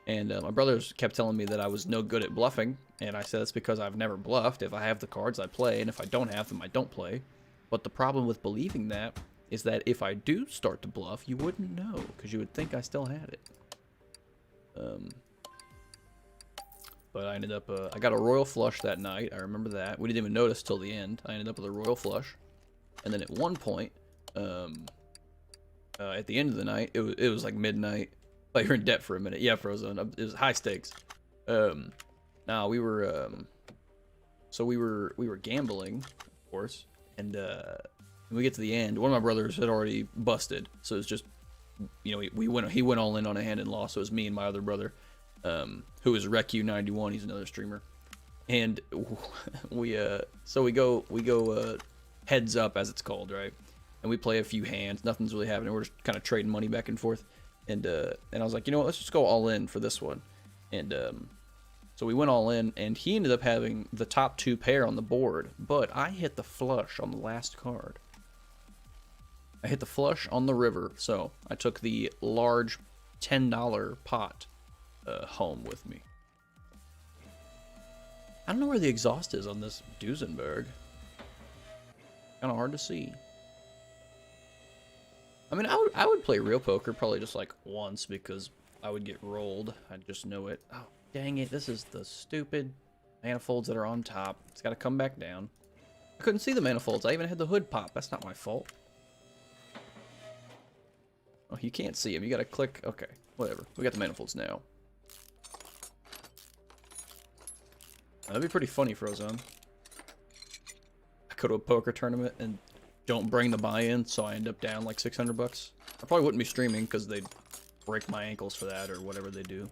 And my brothers kept telling me that I was no good at bluffing, and I said it's because I've never bluffed. If I have the cards, I play, and if I don't have them, I don't play. But the problem with believing that is that if I do start to bluff, you wouldn't know, because you would think I still had it. But I ended up, I got a royal flush that night. I remember that. We didn't even notice till the end. I ended up with a royal flush. And then at one point, at the end of the night, it was like midnight. Like, you're in debt for a minute. Yeah, Frozone. It was high stakes. Now we were, so we were gambling, of course, and when we get to the end, one of my brothers had already busted, so it's just, you know, he went all in on a hand and lost. So it was me and my other brother, who is Recu91. He's another streamer, and we go heads up, as it's called, right? And we play a few hands. Nothing's really happening. We're just kind of trading money back and forth. And I was like, you know what, let's just go all in for this one. And so we went all in, and he ended up having the top 2 pair on the board, but I hit the flush on the last card. I hit the flush on the river, so I took the large $10 pot home with me. I don't know where the exhaust is on this Duesenberg. Kind of hard to see. I mean, I would play real poker probably just like once, because I would get rolled. I just know it. Oh, dang it. This is the stupid manifolds that are on top. It's got to come back down. I couldn't see the manifolds. I even had the hood pop. That's not my fault. Oh, you can't see them. You got to click. Okay, whatever. We got the manifolds now. That'd be pretty funny, Frozone. I go to a poker tournament and don't bring the buy-in, so I end up down like 600 bucks. I probably wouldn't be streaming because they'd break my ankles for that, or whatever they do.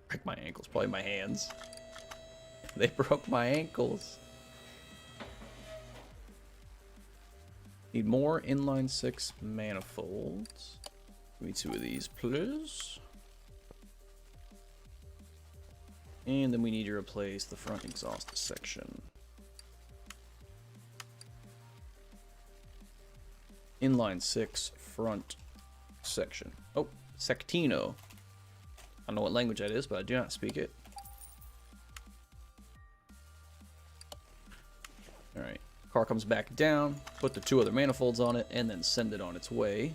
Break my ankles, probably my hands. They broke my ankles. Need more inline 6 manifolds. Give me 2 of these, please. And then we need to replace the front exhaust section. Inline 6 front section. Oh, Sectino. I don't know what language that is, but I do not speak it. Alright. Car comes back down, put the 2 other manifolds on it, and then send it on its way.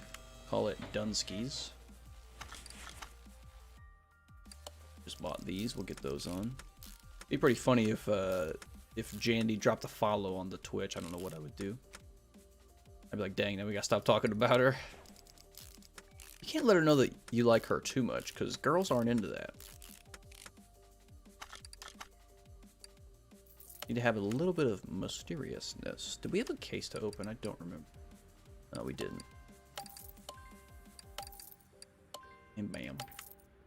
Call it Dunskies. Just bought these. We'll get those on. Be pretty funny if Jandy dropped a follow on the Twitch. I don't know what I would do. I'd be like, dang, now we gotta stop talking about her. You can't let her know that you like her too much, because girls aren't into that. Need to have a little bit of mysteriousness. Did we have a case to open? I don't remember. No, we didn't. And bam.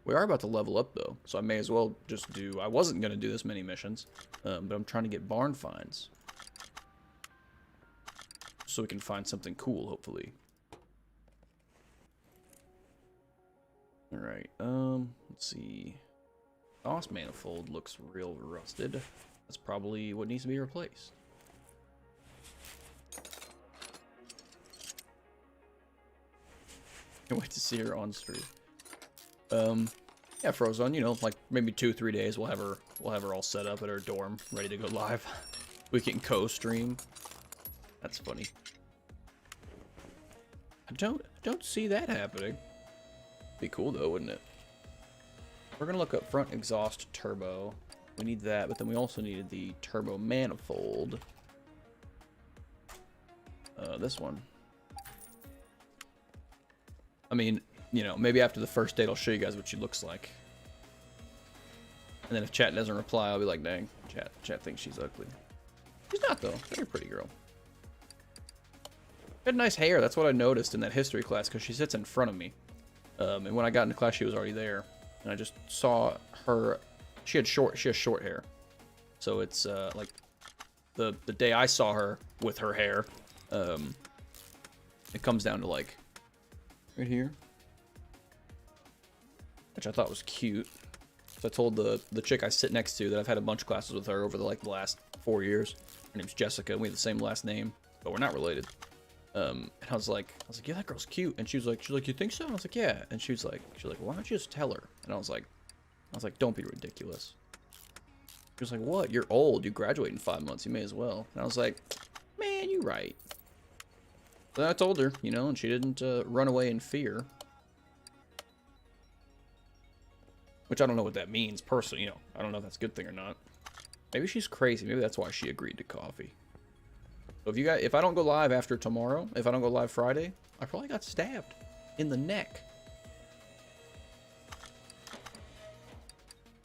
We are about to level up, though, so I may as well just do... I wasn't going to do this many missions, but I'm trying to get barn finds. So we can find something cool, hopefully. Alright, let's see. Exhaust manifold looks real rusted. That's probably what needs to be replaced. Can't wait to see her on stream. Yeah, Frozone, you know, like maybe 2-3 days we'll have her all set up at her dorm, ready to go live. We can co-stream. That's funny. I don't see that happening. Be cool though, wouldn't it? We're gonna look up front exhaust turbo. We need that, but then we also needed the turbo manifold. This one. I mean, you know, maybe after the first date I'll show you guys what she looks like. And then if chat doesn't reply, I'll be like, dang, chat thinks she's ugly. She's not though. Very pretty girl. She had nice hair. That's what I noticed in that history class, because she sits in front of me. And when I got into class, she was already there, and I just saw her. She has short hair, so it's like the day I saw her with her hair, it comes down to like right here, which I thought was cute. So I told the chick I sit next to that I've had a bunch of classes with her over the last 4 years. Her name's Jessica, and we have the same last name, but we're not related. And I was like, yeah, that girl's cute. And she was like, you think so? And I was like, yeah. And she was like, why don't you just tell her? And I was like, don't be ridiculous. She was like, what? You're old. You graduate in 5 months. You may as well. And I was like, man, you right. So then I told her, you know, and she didn't run away in fear. Which I don't know what that means personally, you know. I don't know if that's a good thing or not. Maybe she's crazy. Maybe that's why she agreed to coffee. So if I don't go live after tomorrow, if I don't go live Friday, I probably got stabbed in the neck.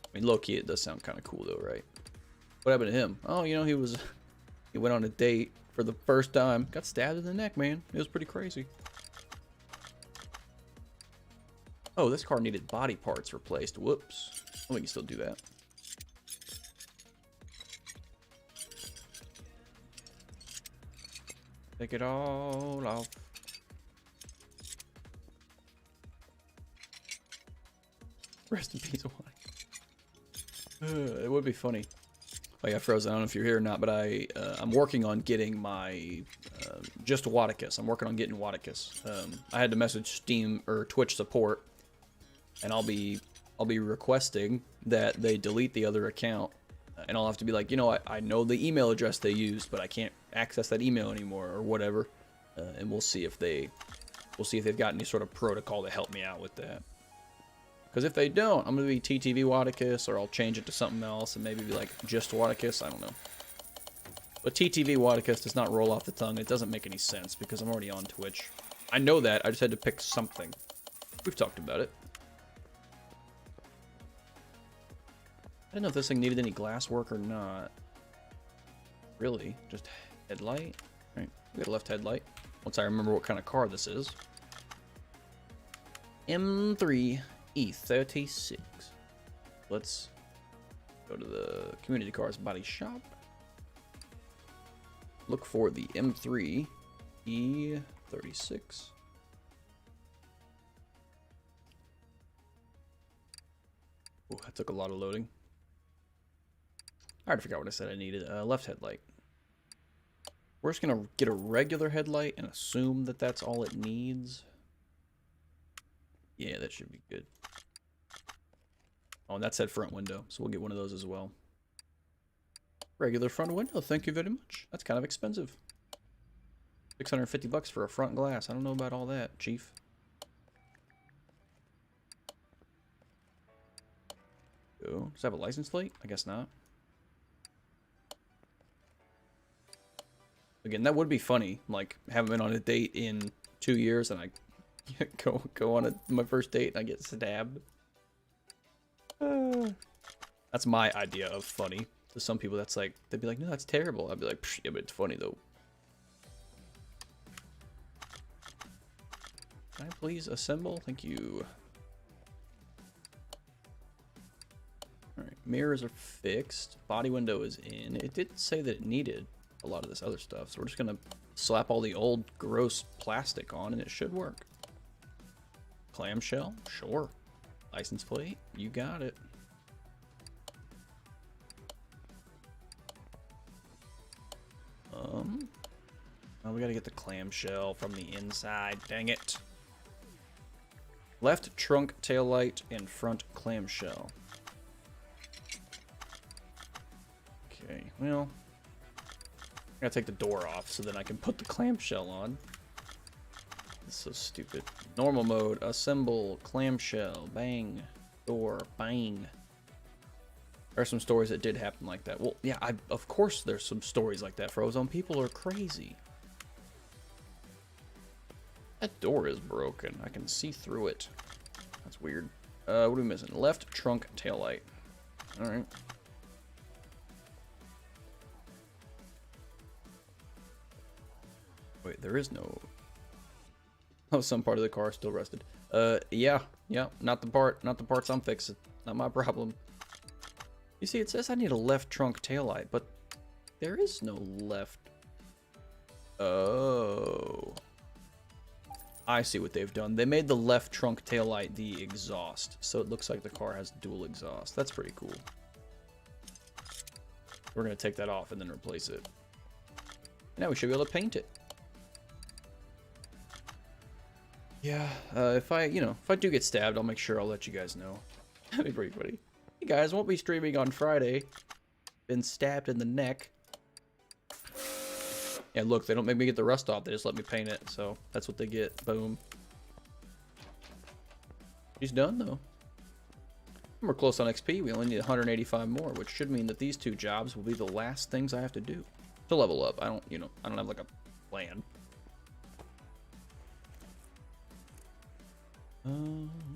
I mean, low-key, it does sound kind of cool, though, right? What happened to him? Oh, you know, he went on a date for the first time. Got stabbed in the neck, man. It was pretty crazy. Oh, this car needed body parts replaced. Whoops. Oh, we can still do that. Take it all off. Rest in peace, it would be funny. Oh yeah, Frozen, I don't know if you're here or not, but I'm working on getting my just Waticus. I'm working on getting Waticus. I had to message Steam or Twitch support, and I'll be requesting that they delete the other account, and I'll have to be like, you know, I know the email address they used, but I can't access that email anymore or whatever, and we'll see if they've got any sort of protocol to help me out with that. Because if they don't, I'm going to be TTV Waticus, or I'll change it to something else and maybe be like just Waticus. I don't know. But TTV Waticus does not roll off the tongue. It doesn't make any sense because I'm already on Twitch. I know that. I just had to pick something. We've talked about it. I didn't know if this thing needed any glass work or not. Really? Just headlight? Right. We got a left headlight. Once I remember what kind of car this is. M3 E36. Let's go to the Community Cars Body Shop. Look for the M3 E36. Oh, that took a lot of loading. I already forgot what I said I needed. Left headlight. We're just gonna get a regular headlight and assume that that's all it needs. Yeah, that should be good. Oh, and that said front window, so we'll get one of those as well. Regular front window, thank you very much. That's kind of expensive. 650 bucks for a front glass. I don't know about all that, Chief. Oh, does it have a license plate? I guess not. Again, that would be funny. Like, haven't been on a date in 2 years and I go on my first date and I get stabbed. That's my idea of funny. To some people, that's like, they'd be like, no, that's terrible. I'd be like, yeah, but it's funny though. Can I please assemble? Thank you. Alright, mirrors are fixed. Body window is in. It did say that it needed a lot of this other stuff, so we're just gonna slap all the old gross plastic on and it should work. Clamshell? Sure. License plate? You got it. Oh, we gotta get the clamshell from the inside. Dang it. Left trunk taillight and front clamshell. Okay, well, I gotta take the door off so then I can put the clamshell on. It's so stupid. Normal mode, assemble, clamshell, bang, door, bang. There are some stories that did happen like that. Well, yeah, of course there's some stories like that, Frozone. People are crazy. That door is broken. I can see through it. That's weird. What are we missing? Left trunk taillight. Alright. Wait, there is no... Oh, some part of the car is still rusted. Yeah, not the parts I'm fixing. Not my problem. You see, it says I need a left trunk taillight, but there is no left. Oh. I see what they've done. They made the left trunk taillight the exhaust, so it looks like the car has dual exhaust. That's pretty cool. We're going to take that off and then replace it. Now we should be able to paint it. Yeah, if I do get stabbed, I'll make sure I'll let you guys know. That'd be pretty funny. Hey guys, won't be streaming on Friday. Been stabbed in the neck. Yeah, look, they don't make me get the rust off. They just let me paint it, so that's what they get. Boom. She's done, though. We're close on XP. We only need 185 more, which should mean that these 2 jobs will be the last things I have to do to level up. I don't have like a plan.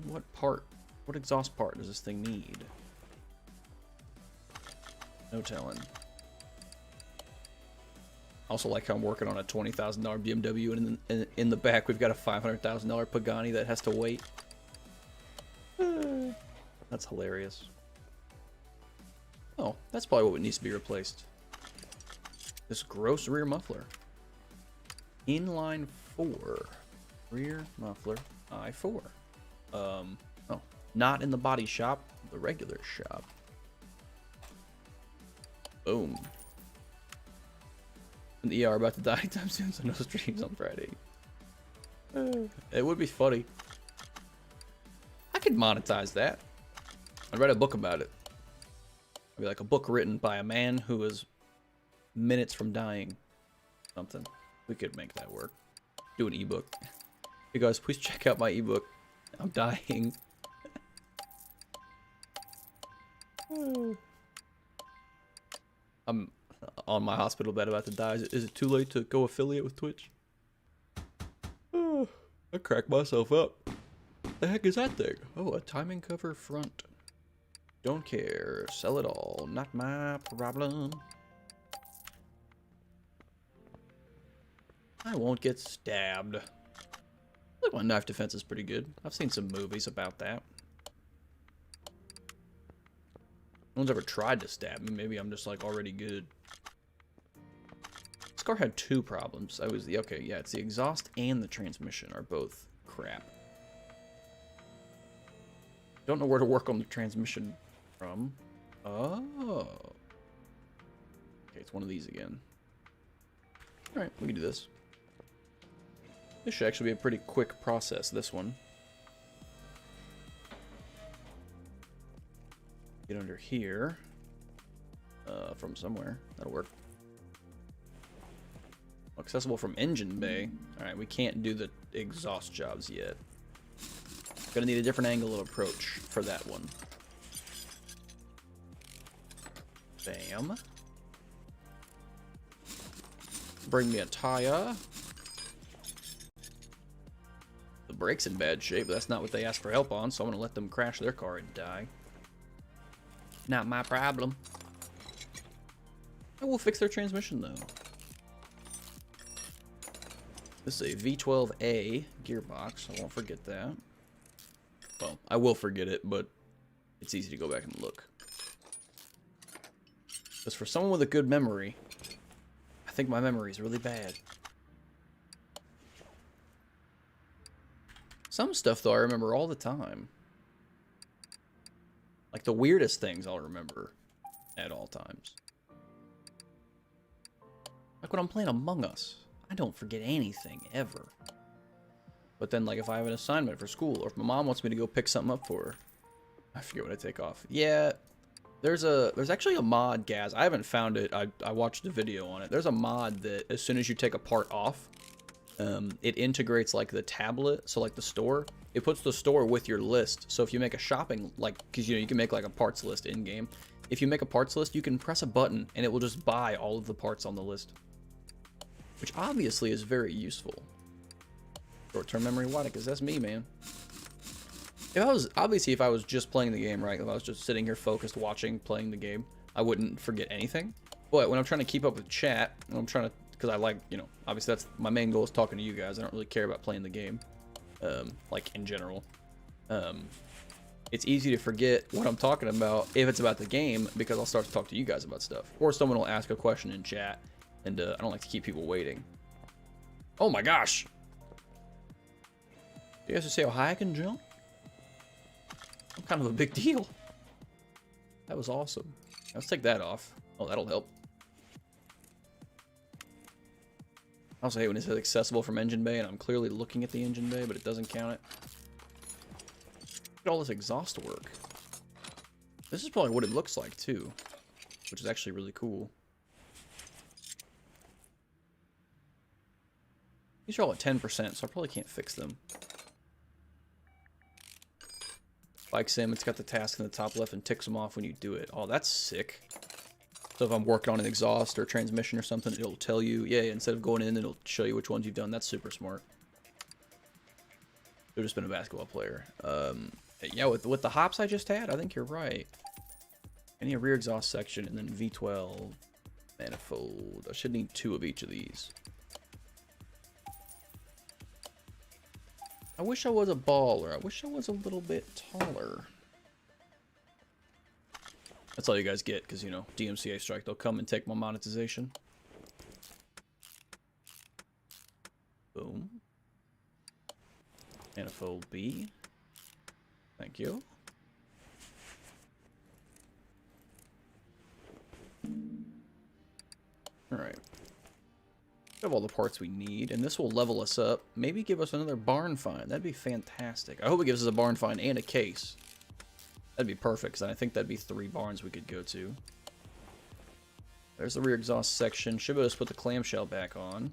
What exhaust part does this thing need? No telling. Also like how I'm working on a $20,000 BMW, and in the back we've got a $500,000 Pagani that has to wait. That's hilarious. Oh, that's probably what needs to be replaced. This gross rear muffler. Inline 4. Rear muffler I4. Oh, not in the body shop, the regular shop. Boom. And the ER about to die anytime soon, so no streams on Friday. It would be funny. I could monetize that. I'd write a book about it. It'd be like a book written by a man who is minutes from dying. Something. We could make that work. Do an ebook. Hey guys, please check out my ebook. I'm dying. I'm on my hospital bed about to die. Is it too late to go affiliate with Twitch? I cracked myself up. The heck is that thing? Oh, a timing cover front. Don't care. Sell it all. Not my problem. I won't get stabbed. I think my knife defense is pretty good. I've seen some movies about that. No one's ever tried to stab me. Maybe I'm just like already good. This car had 2 problems. Okay, yeah, it's the exhaust and the transmission are both crap. Don't know where to work on the transmission from. Oh. Okay, it's one of these again. Alright, we can do this. This should actually be a pretty quick process, this one. Get under here. From somewhere. That'll work. Accessible from engine bay. Alright, we can't do the exhaust jobs yet. Gonna need a different angle of approach for that one. Bam. Bring me a tire. The brake's in bad shape, but that's not what they asked for help on, so I'm gonna let them crash their car and die. Not my problem. I will fix their transmission though. This is a V12A gearbox. I won't forget that. Well, I will forget it, but it's easy to go back and look. Because for someone with a good memory, I think my memory is really bad. Some stuff, though, I remember all the time. Like the weirdest things I'll remember at all times. Like when I'm playing Among Us. I don't forget anything, ever. But then, like, if I have an assignment for school, or if my mom wants me to go pick something up for her, I forget what I take off. Yeah, there's actually a mod, Gaz. I haven't found it. I watched a video on it. There's a mod that as soon as you take a part off, it integrates, like, the tablet, so, like, the store. It puts the store with your list. So if you make a shopping, like, because, you know, you can make, like, a parts list in-game. If you make a parts list, you can press a button, and it will just buy all of the parts on the list. Which obviously is very useful. Short-term memory, why? Because that's me, man. If I was just playing the game, right? If I was just sitting here focused, playing the game, I wouldn't forget anything. But when I'm trying to keep up with chat, when I'm trying to, because I like, you know, obviously that's my main goal is talking to you guys. I don't really care about playing the game, like in general. it's easy to forget what I'm talking about if it's about the game, because I'll start to talk to you guys about stuff. Or someone will ask a question in chat, and I don't like to keep people waiting. Oh my gosh! You guys see how high I can jump? I'm kind of a big deal. That was awesome. Let's take that off. Oh, that'll help. I also hate when it says accessible from engine bay, and I'm clearly looking at the engine bay, but it doesn't count it. Look at all this exhaust work. This is probably what it looks like, too. Which is actually really cool. These are all at 10%, so I probably can't fix them. Bike sim, it's got the task in the top left and ticks them off when you do it. Oh, that's sick. So if I'm working on an exhaust or transmission or something, it'll tell you, yeah, instead of going in, it'll show you which ones you've done. That's super smart. I've just been a basketball player. Yeah, with the hops I just had, I think you're right. I need a rear exhaust section and then V12 manifold. I should need 2 of each of these. I wish I was a baller. I wish I was a little bit taller. That's all you guys get, because, you know, DMCA strike. They'll come and take my monetization. Boom. Manifold B. Thank you. Alright. We have all the parts we need, and this will level us up. Maybe give us another barn find. That'd be fantastic. I hope it gives us a barn find and a case. That'd be perfect, because I think that'd be 3 barns we could go to. There's the rear exhaust section. Should be able to put the clamshell back on.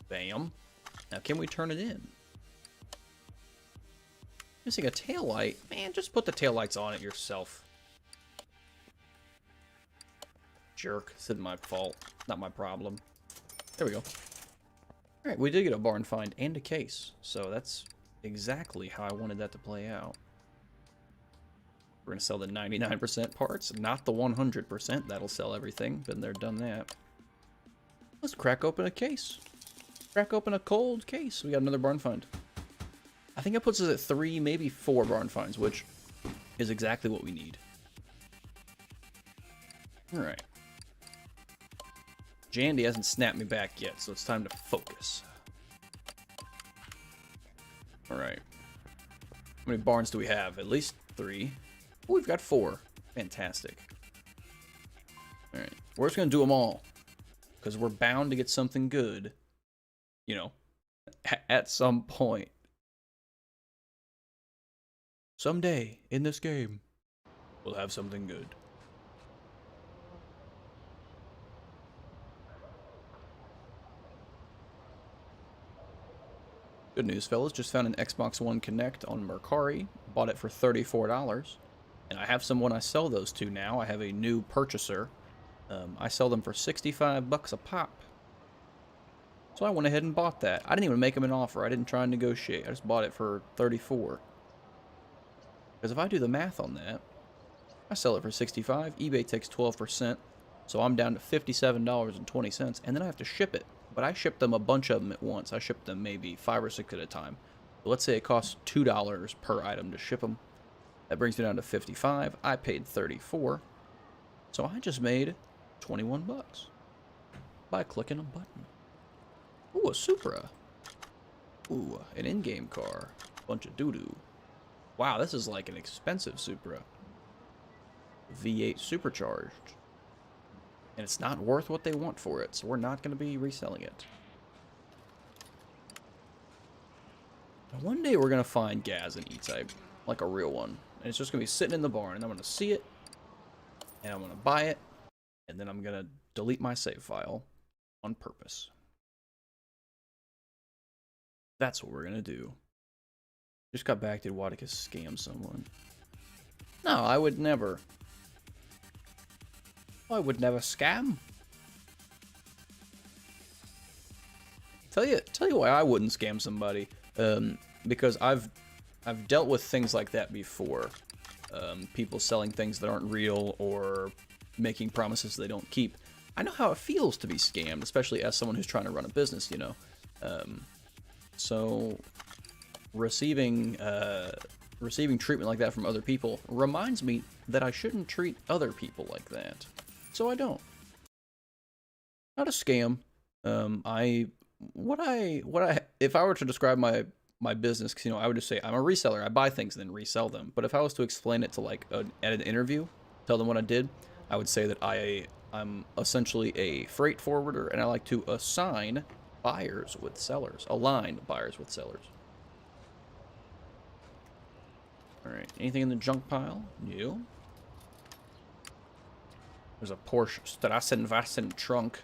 Bam. Now, can we turn it in? Missing a tail light? Man, just put the tail lights on it yourself. Jerk. This isn't my fault. Not my problem. There we go. Alright, we did get a barn find and a case. So that's exactly how I wanted that to play out. We're going to sell the 99% parts, not the 100%. That'll sell everything. Been there, done that. Let's crack open a case. Crack open a cold case. We got another barn find. I think it puts us at 3, maybe 4 barn finds, which is exactly what we need. Alright. Jandy hasn't snapped me back yet, so it's time to focus. Alright. How many barns do we have? At least 3. Oh, we've got 4. Fantastic. Alright. We're just going to do them all. Because we're bound to get something good. You know. At some point. Someday, in this game, we'll have something good. Good news, fellas. Just found an Xbox One Connect on Mercari. Bought it for $34. And I have someone I sell those to now. I have a new purchaser. I sell them for 65 bucks a pop. So I went ahead and bought that. I didn't even make him an offer. I didn't try and negotiate. I just bought it for 34. Because if I do the math on that, I sell it for 65. eBay takes 12%. So I'm down to $57.20. And then I have to ship it. But I shipped them a bunch of them at once. I shipped them maybe 5 or 6 at a time. But let's say it costs $2 per item to ship them. That brings me down to 55. I paid 34. So I just made 21 bucks by clicking a button. Ooh, a Supra. Ooh, an in-game car. Bunch of doo-doo. Wow, this is like an expensive Supra. V8 supercharged. And it's not worth what they want for it, so we're not going to be reselling it. Now, one day we're going to find Gaz and E-Type, like a real one. And it's just going to be sitting in the barn, and I'm going to see it, and I'm going to buy it, and then I'm going to delete my save file on purpose. That's what we're going to do. Just got back. Did Wadicus scam someone? No, I would never. I would never scam. Tell you why I wouldn't scam somebody. Because I've dealt with things like that before. People selling things that aren't real or making promises they don't keep. I know how it feels to be scammed, especially as someone who's trying to run a business, you know. So receiving receiving treatment like that from other people reminds me that I shouldn't treat other people like that. So I don't. Not a scam. If I were to describe my business, because I would just say I'm a reseller. I buy things and then resell them. But if I was to explain it to like at an interview, tell them what I did, I would say that I'm essentially a freight forwarder, and I like to assign buyers with sellers, align buyers with sellers. All right, anything in the junk pile? No. There's a Porsche Strassenwassen trunk.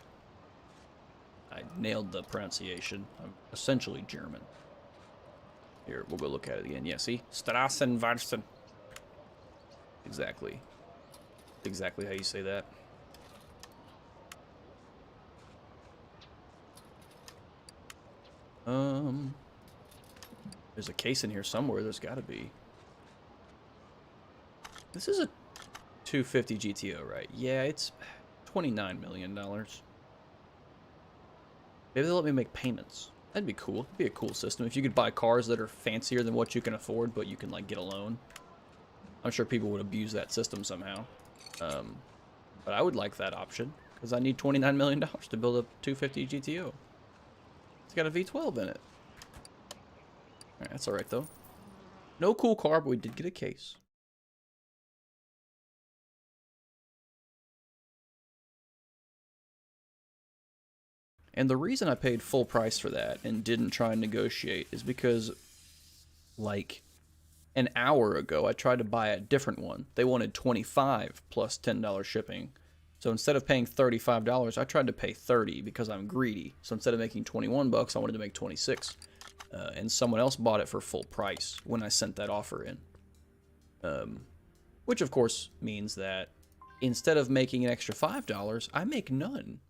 I nailed the pronunciation. I'm essentially German. Here, we'll go look at it again. Yeah, see? Strassenwassen. Exactly. Exactly how you say that. There's a case in here somewhere. There's got to be. This is a 250 GTO, right? Yeah, it's $29 million. Maybe they'll let me make payments. That'd be cool. It'd be a cool system. If you could buy cars that are fancier than what you can afford, but you can, like, get a loan. I'm sure people would abuse that system somehow. But I would like that option, because I need $29 million to build a 250 GTO. It's got a V12 in it. Alright, that's alright, though. No cool car, but we did get a case. And the reason I paid full price for that and didn't try and negotiate is because, like, an hour ago, I tried to buy a different one. They wanted $25 plus $10 shipping. So instead of paying $35, I tried to pay $30 because I'm greedy. So instead of making 21 bucks, I wanted to make 26. And someone else bought it for full price when I sent that offer in. Which, of course, means that instead of making an extra $5, I make none.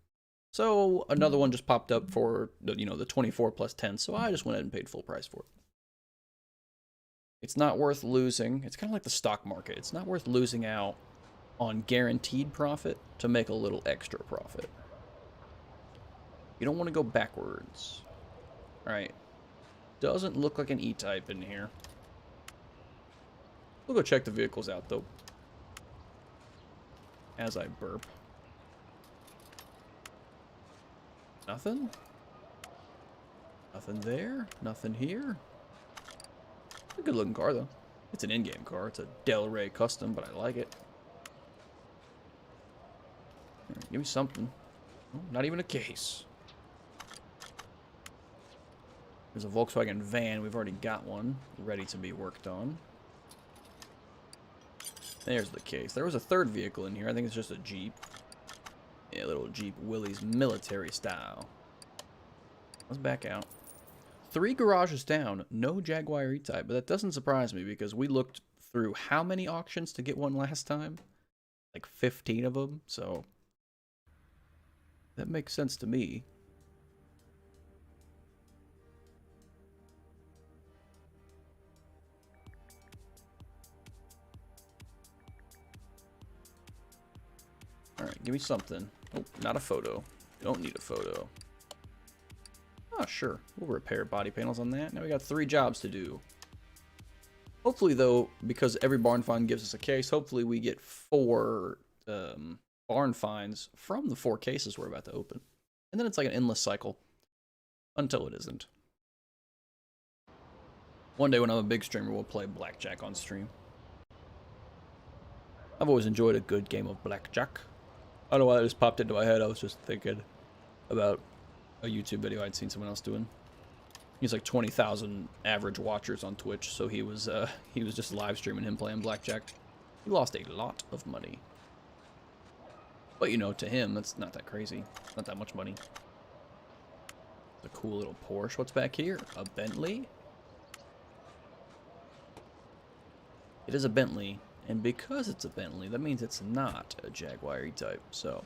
So another one just popped up for, the 24 plus 10, so I just went ahead and paid full price for it. It's not worth losing. It's kind of like the stock market. It's not worth losing out on guaranteed profit to make a little extra profit. You don't want to go backwards. All right. Doesn't look like an E-Type in here. We'll go check the vehicles out, though. As I burp. Nothing? Nothing there? Nothing here? It's a good looking car, though. It's an in-game car. It's a Del Rey custom, but I like it. Right, give me something. Oh, not even a case. There's a Volkswagen van. We've already got one ready to be worked on. There's the case. There was a third vehicle in here. I think it's just a Jeep. Yeah, little Jeep Willys military style. Let's back out. 3 garages down, no Jaguar E-Type, but that doesn't surprise me because we looked through how many auctions to get one last time? Like 15 of them, so that makes sense to me. Alright, give me something. Oh, not a photo. Don't need a photo. Oh, sure. We'll repair body panels on that. Now we got 3 jobs to do. Hopefully, though, because every barn find gives us a case, hopefully we get 4 barn finds from the 4 cases we're about to open. And then it's like an endless cycle. Until it isn't. One day when I'm a big streamer, we'll play blackjack on stream. I've always enjoyed a good game of blackjack. I don't know why that just popped into my head. I was just thinking about a YouTube video I'd seen someone else doing. He's like 20,000 average watchers on Twitch, so he was just live streaming him playing blackjack. He lost a lot of money. But to him, that's not that crazy. Not that much money. It's a cool little Porsche. What's back here? A Bentley? It is a Bentley. And because it's a Bentley, that means it's not a Jaguar E-Type, so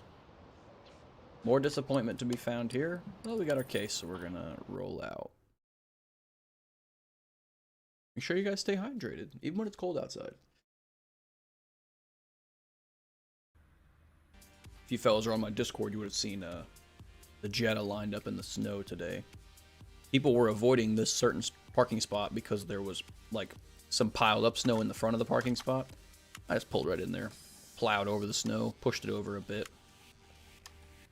more disappointment to be found here. Well, we got our case, so we're gonna roll out. Make sure you guys stay hydrated, even when it's cold outside. If you fellas are on my Discord, you would have seen the Jetta lined up in the snow today. People were avoiding this certain parking spot because there was, like, some piled up snow in the front of the parking spot. I just pulled right in there, plowed over the snow, pushed it over a bit.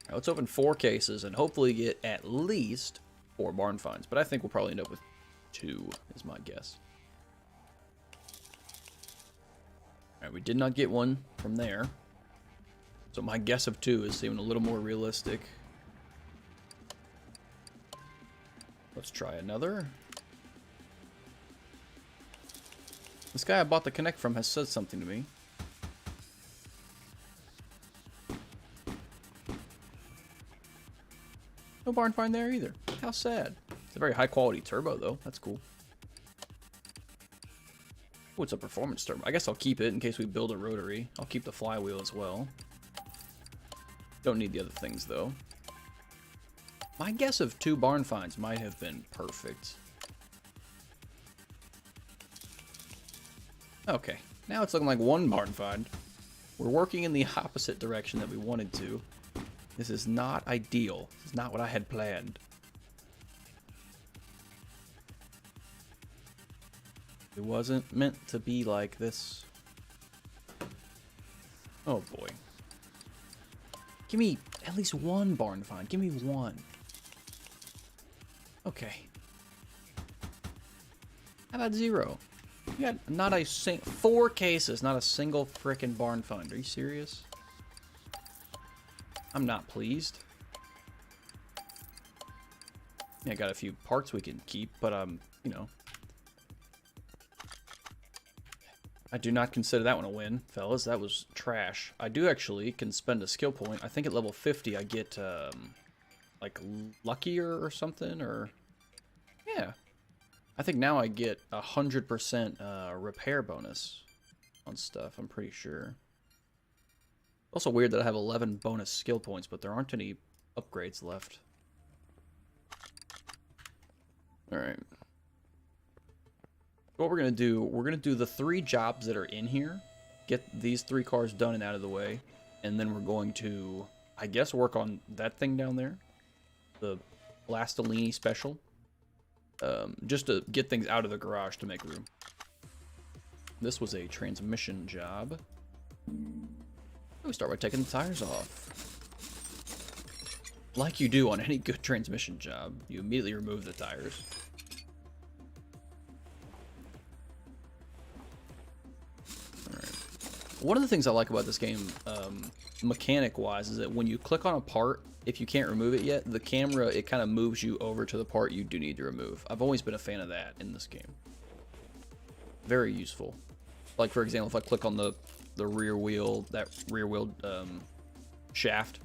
Now let's open 4 cases and hopefully get at least 4 barn finds. But I think we'll probably end up with 2, is my guess. Alright, we did not get one from there. So my guess of 2 is even a little more realistic. Let's try another. This guy I bought the Connect from has said something to me. No barn find there either. How sad. It's a very high quality turbo though. That's cool. Oh, it's a performance turbo. I guess I'll keep it in case we build a rotary. I'll keep the flywheel as well. Don't need the other things though. My guess of 2 barn finds might have been perfect. Okay, now it's looking like 1 barn find. We're working in the opposite direction that we wanted to. This is not ideal. This is not what I had planned. It wasn't meant to be like this. Oh boy. Give me at least 1 barn find. Give me 1. Okay. How about 0? You got not a 4 cases, not a single frickin' barn find. Are you serious? I'm not pleased. Yeah, I got a few parts we can keep, but you know. I do not consider that one a win, fellas. That was trash. I do actually can spend a skill point. I think at level 50 I get like luckier or something, or yeah. I think now I get 100% repair bonus on stuff, I'm pretty sure. Also weird that I have 11 bonus skill points, but there aren't any upgrades left. Alright. What we're going to do the 3 jobs that are in here, get these 3 cars done and out of the way, and then we're going to, I guess, work on that thing down there, the Lastolini special, just to get things out of the garage to make room. This was a transmission job. We start by taking the tires off. Like you do on any good transmission job, you immediately remove the tires. One of the things I like about this game, mechanic-wise, is that when you click on a part, if you can't remove it yet, the camera, it kind of moves you over to the part you do need to remove. I've always been a fan of that in this game. Very useful. Like, for example, if I click on the rear wheel, that rear wheel shaft,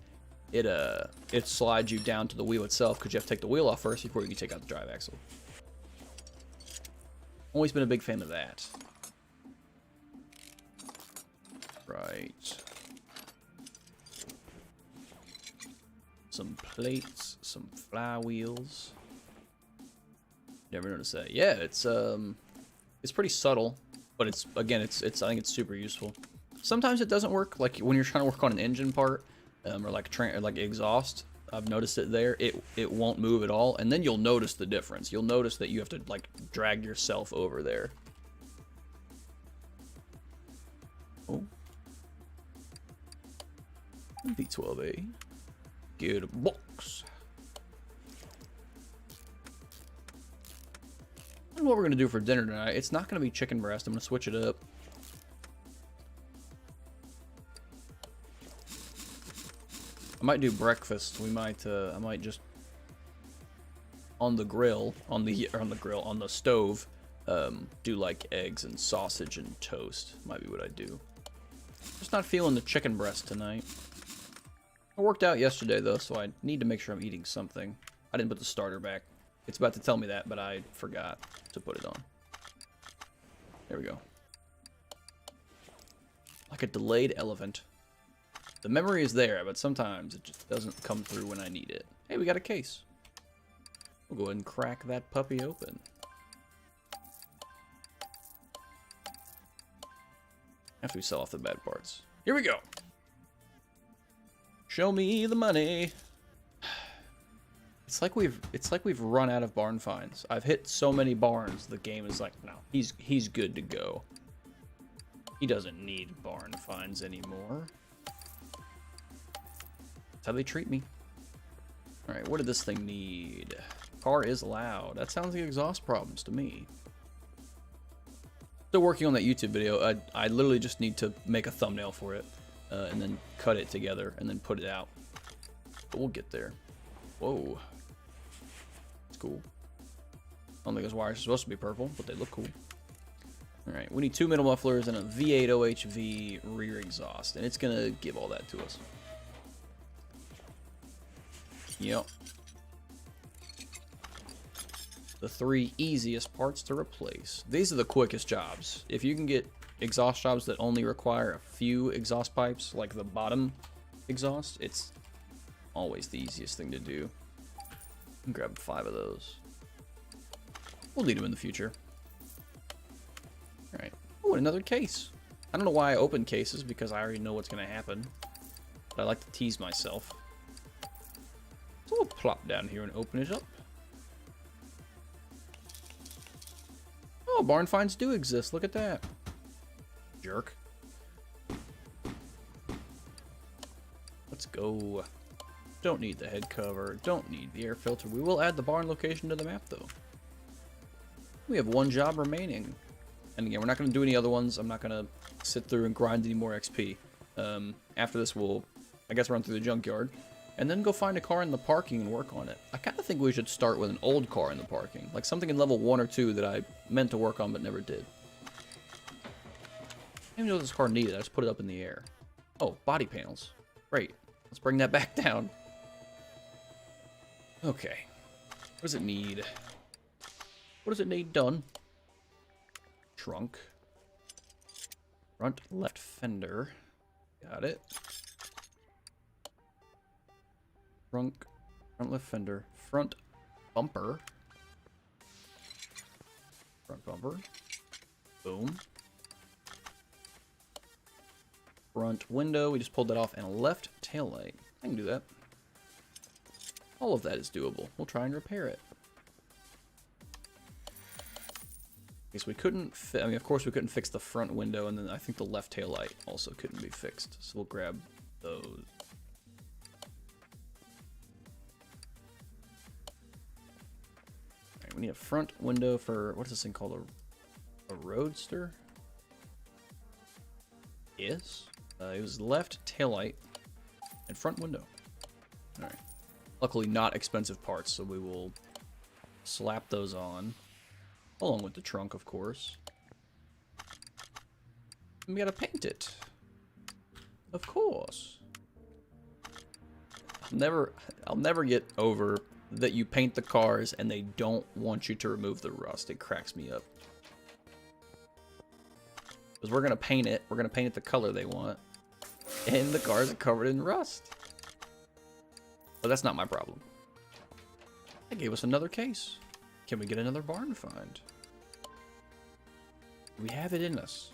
it slides you down to the wheel itself because you have to take the wheel off first before you can take out the drive axle. Always been a big fan of that. Right. Some plates, some flywheels. Never noticed that. Yeah, it's pretty subtle, but it's again, it's I think it's super useful. Sometimes it doesn't work, like when you're trying to work on an engine part, or like exhaust. I've noticed it there. It won't move at all, and then you'll notice the difference. You'll notice that you have to like drag yourself over there. Oh. V12A. Good box. And what we're going to do for dinner tonight, it's not going to be chicken breast. I'm going to switch it up. I might do breakfast. We might, I might just on the grill, on the stove, do like eggs and sausage and toast. Might be what I do. Just not feeling the chicken breast tonight. I worked out yesterday though, so I need to make sure I'm eating something. I didn't put the starter back. It's about to tell me that, but I forgot to put it on. There we go. Like a delayed elephant. The memory is there, but sometimes it just doesn't come through when I need it. Hey, we got a case. We'll go ahead and crack that puppy open. After we sell off the bad parts. Here we go. Show me the money. It's like we've run out of barn finds. I've hit so many barns, the game is like, no, he's good to go. He doesn't need barn finds anymore. That's how they treat me. Alright, what did this thing need? Car is loud. That sounds like exhaust problems to me. Still working on that YouTube video. I literally just need to make a thumbnail for it. And then cut it together and then put it out. But we'll get there. Whoa. It's cool. I don't think those wires are supposed to be purple, but they look cool. Alright, we need 2 middle mufflers and a V8 OHV rear exhaust. And it's going to give all that to us. Yep. The 3 easiest parts to replace. These are the quickest jobs. If you can get exhaust jobs that only require a few exhaust pipes, like the bottom exhaust, it's always the easiest thing to do. Grab 5 of those. We'll need them in the future. Alright. Oh, another case. I don't know why I open cases, because I already know what's going to happen. But I like to tease myself. So we'll plop down here and open it up. Oh, barn finds do exist. Look at that. Jerk. Let's go. Don't need the head cover. Don't need the air filter. We will add the barn location to the map, though. We have 1 job remaining. And again, we're not going to do any other ones. I'm not going to sit through and grind any more XP. After this, we'll, I guess, run through the junkyard. And then go find a car in the parking and work on it. I kind of think we should start with an old car in the parking. Like something in level 1 or 2 that I meant to work on but never did. I didn't even know what this car needed. I just put it up in the air. Oh, body panels. Great. Let's bring that back down. Okay. What does it need? What does it need done? Trunk. Front left fender. Got it. Front left fender. Front bumper. Front bumper. Boom. Front window. We just pulled that off. And a left taillight. I can do that. All of that is doable. We'll try and repair it. Because we couldn't I mean, of course we couldn't fix the front window, and then I think the left taillight also couldn't be fixed. So we'll grab those. Alright, we need a front window for, what is this thing called? A Roadster? Yes. It was left taillight and front window. Alright. Luckily not expensive parts, so we will slap those on. Along with the trunk, of course. And we gotta paint it. Of course. I'll never get over that you paint the cars and they don't want you to remove the rust. It cracks me up. Because we're gonna paint it. We're gonna paint it the color they want. And the cars are covered in rust. But that's not my problem. They gave us another case. Can we get another barn find? We have it in us.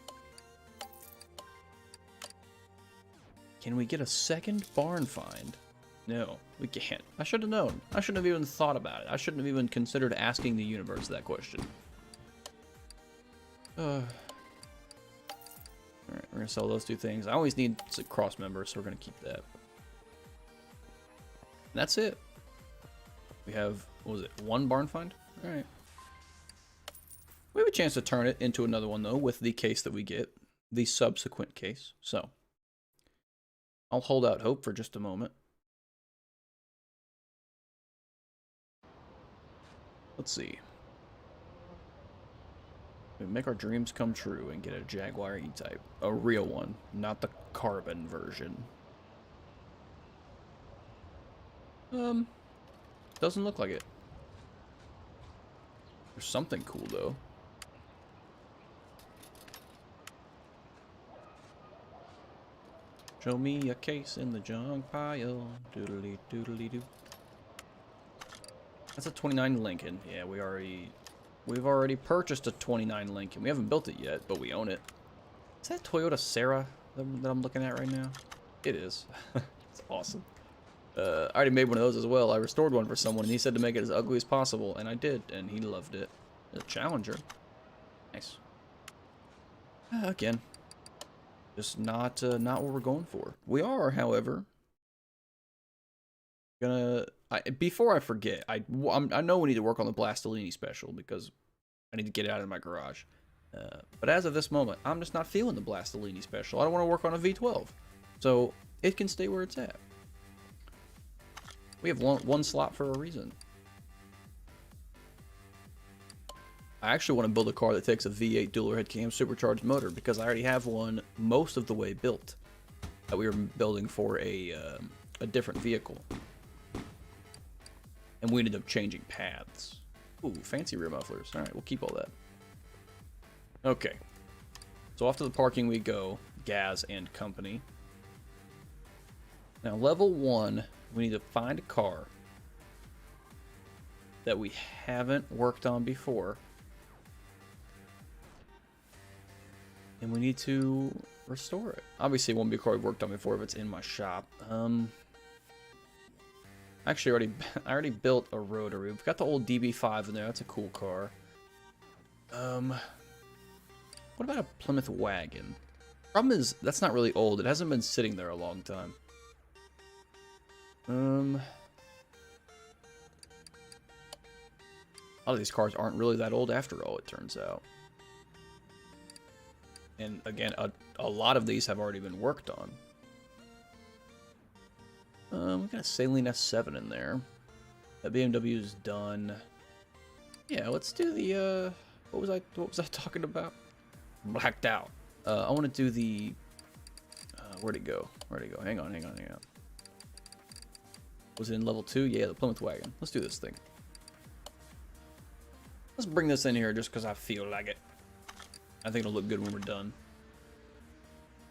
Can we get a second barn find? No, we can't. I should have known. I shouldn't have even thought about it. I shouldn't have even considered asking the universe that question. Alright, we're gonna sell those 2 things. I always need a cross member, so we're gonna keep that. And that's it. We have, what was it, 1 barn find? Alright. We have a chance to turn it into another one, though, with the case that we get. The subsequent case. So, I'll hold out hope for just a moment. Let's see. We make our dreams come true and get a Jaguar E-Type. A real one, not the carbon version. Doesn't look like it. There's something cool, though. Show me a case in the junk pile. Doodly doodly doo. That's a 29 Lincoln. Yeah, we've already purchased a 29 Lincoln. We haven't built it yet, but we own it. Is that Toyota Serra that I'm looking at right now? It is. It's awesome. I already made one of those as well. I restored one for someone, and he said to make it as ugly as possible, and I did, and he loved it. A Challenger. Nice. Again, just not what we're going for. We are, however, gonna... before I forget, I know we need to work on the Blastolini special, because I need to get it out of my garage. But as of this moment, I'm just not feeling the Blastolini special. I don't want to work on a V12. So, it can stay where it's at. We have one slot for a reason. I actually want to build a car that takes a V8 dual head cam supercharged motor because I already have one most of the way built that we were building for a different vehicle. And we ended up changing paths. Ooh, fancy rear mufflers. Alright, we'll keep all that. Okay. So off to the parking we go. Gaz and company. Now, level 1, we need to find a car that we haven't worked on before. And we need to restore it. Obviously, it won't be a car we've worked on before if it's in my shop. Actually, I already built a rotary. We've got the old DB5 in there. That's a cool car. What about a Plymouth wagon? Problem is, that's not really old. It hasn't been sitting there a long time. A lot of these cars aren't really that old after all, it turns out. And again, a lot of these have already been worked on. We got a Saleen S7 in there. That BMW's done. Yeah, let's do the what was I talking about? Blacked out. I want to do the where'd it go? Hang on. Was it in level 2? Yeah, the Plymouth wagon. Let's do this thing. Let's bring this in here just because I feel like it. I think it'll look good when we're done.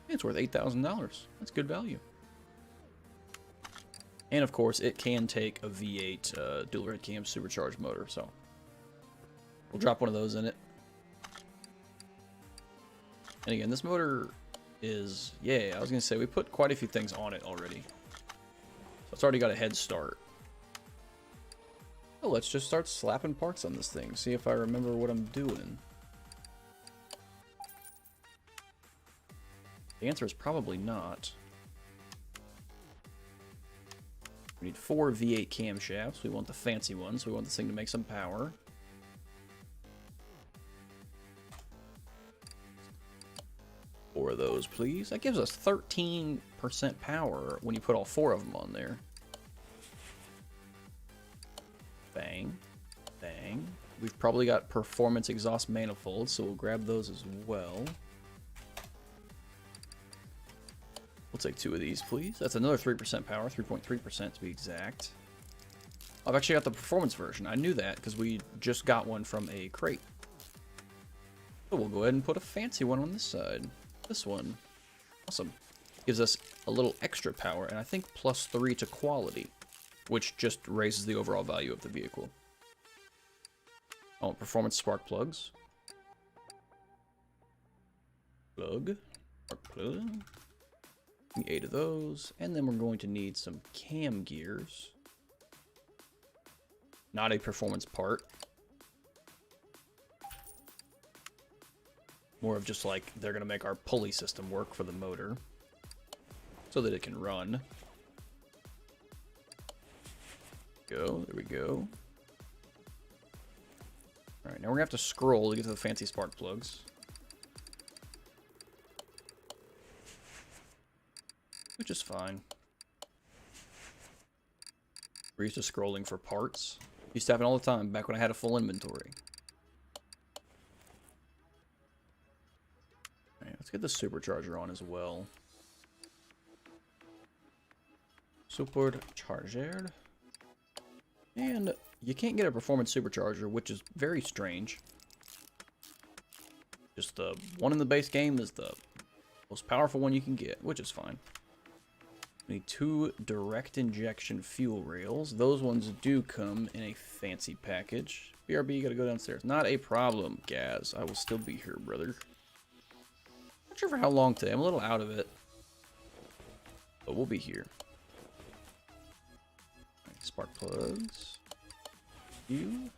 It's worth $8,000. That's good value. And of course, it can take a V8 dual red cam supercharged motor, so we'll drop one of those in it. And again, this motor is, yeah, I was gonna say we put quite a few things on it already, so it's already got a head start. Oh, let's just start slapping parts on this thing. See if I remember what I'm doing. The answer is probably not. We need 4 V8 camshafts. We want the fancy ones. We want this thing to make some power. Four of those, please. That gives us 13% power when you put all 4 of them on there. Bang. Bang. We've probably got performance exhaust manifolds, so we'll grab those as well. We'll take 2 of these, please. That's another 3% power, 3.3% to be exact. I've actually got the performance version. I knew that because we just got one from a crate. So we'll go ahead and put a fancy one on this side. This one. Awesome. Gives us a little extra power, and I think +3 to quality, which just raises the overall value of the vehicle. Oh, performance spark plugs. Plug. Spark plug. 8 of those, and then we're going to need some cam gears. Not a performance part. More of just like they're going to make our pulley system work for the motor so that it can run. Go, there we go. Alright, now we're going to have to scroll to get to the fancy spark plugs. Which is fine. We're used to scrolling for parts. Used to happen all the time back when I had a full inventory. Alright, let's get the supercharger on as well. Supercharger. And you can't get a performance supercharger, which is very strange. Just the one in the base game is the most powerful one you can get, which is fine. We need 2 direct injection fuel rails. Those ones do come in a fancy package. BRB, you gotta go downstairs. Not a problem, Gaz. I will still be here, brother. Not sure for how long today. I'm a little out of it. But we'll be here. Spark plugs. You.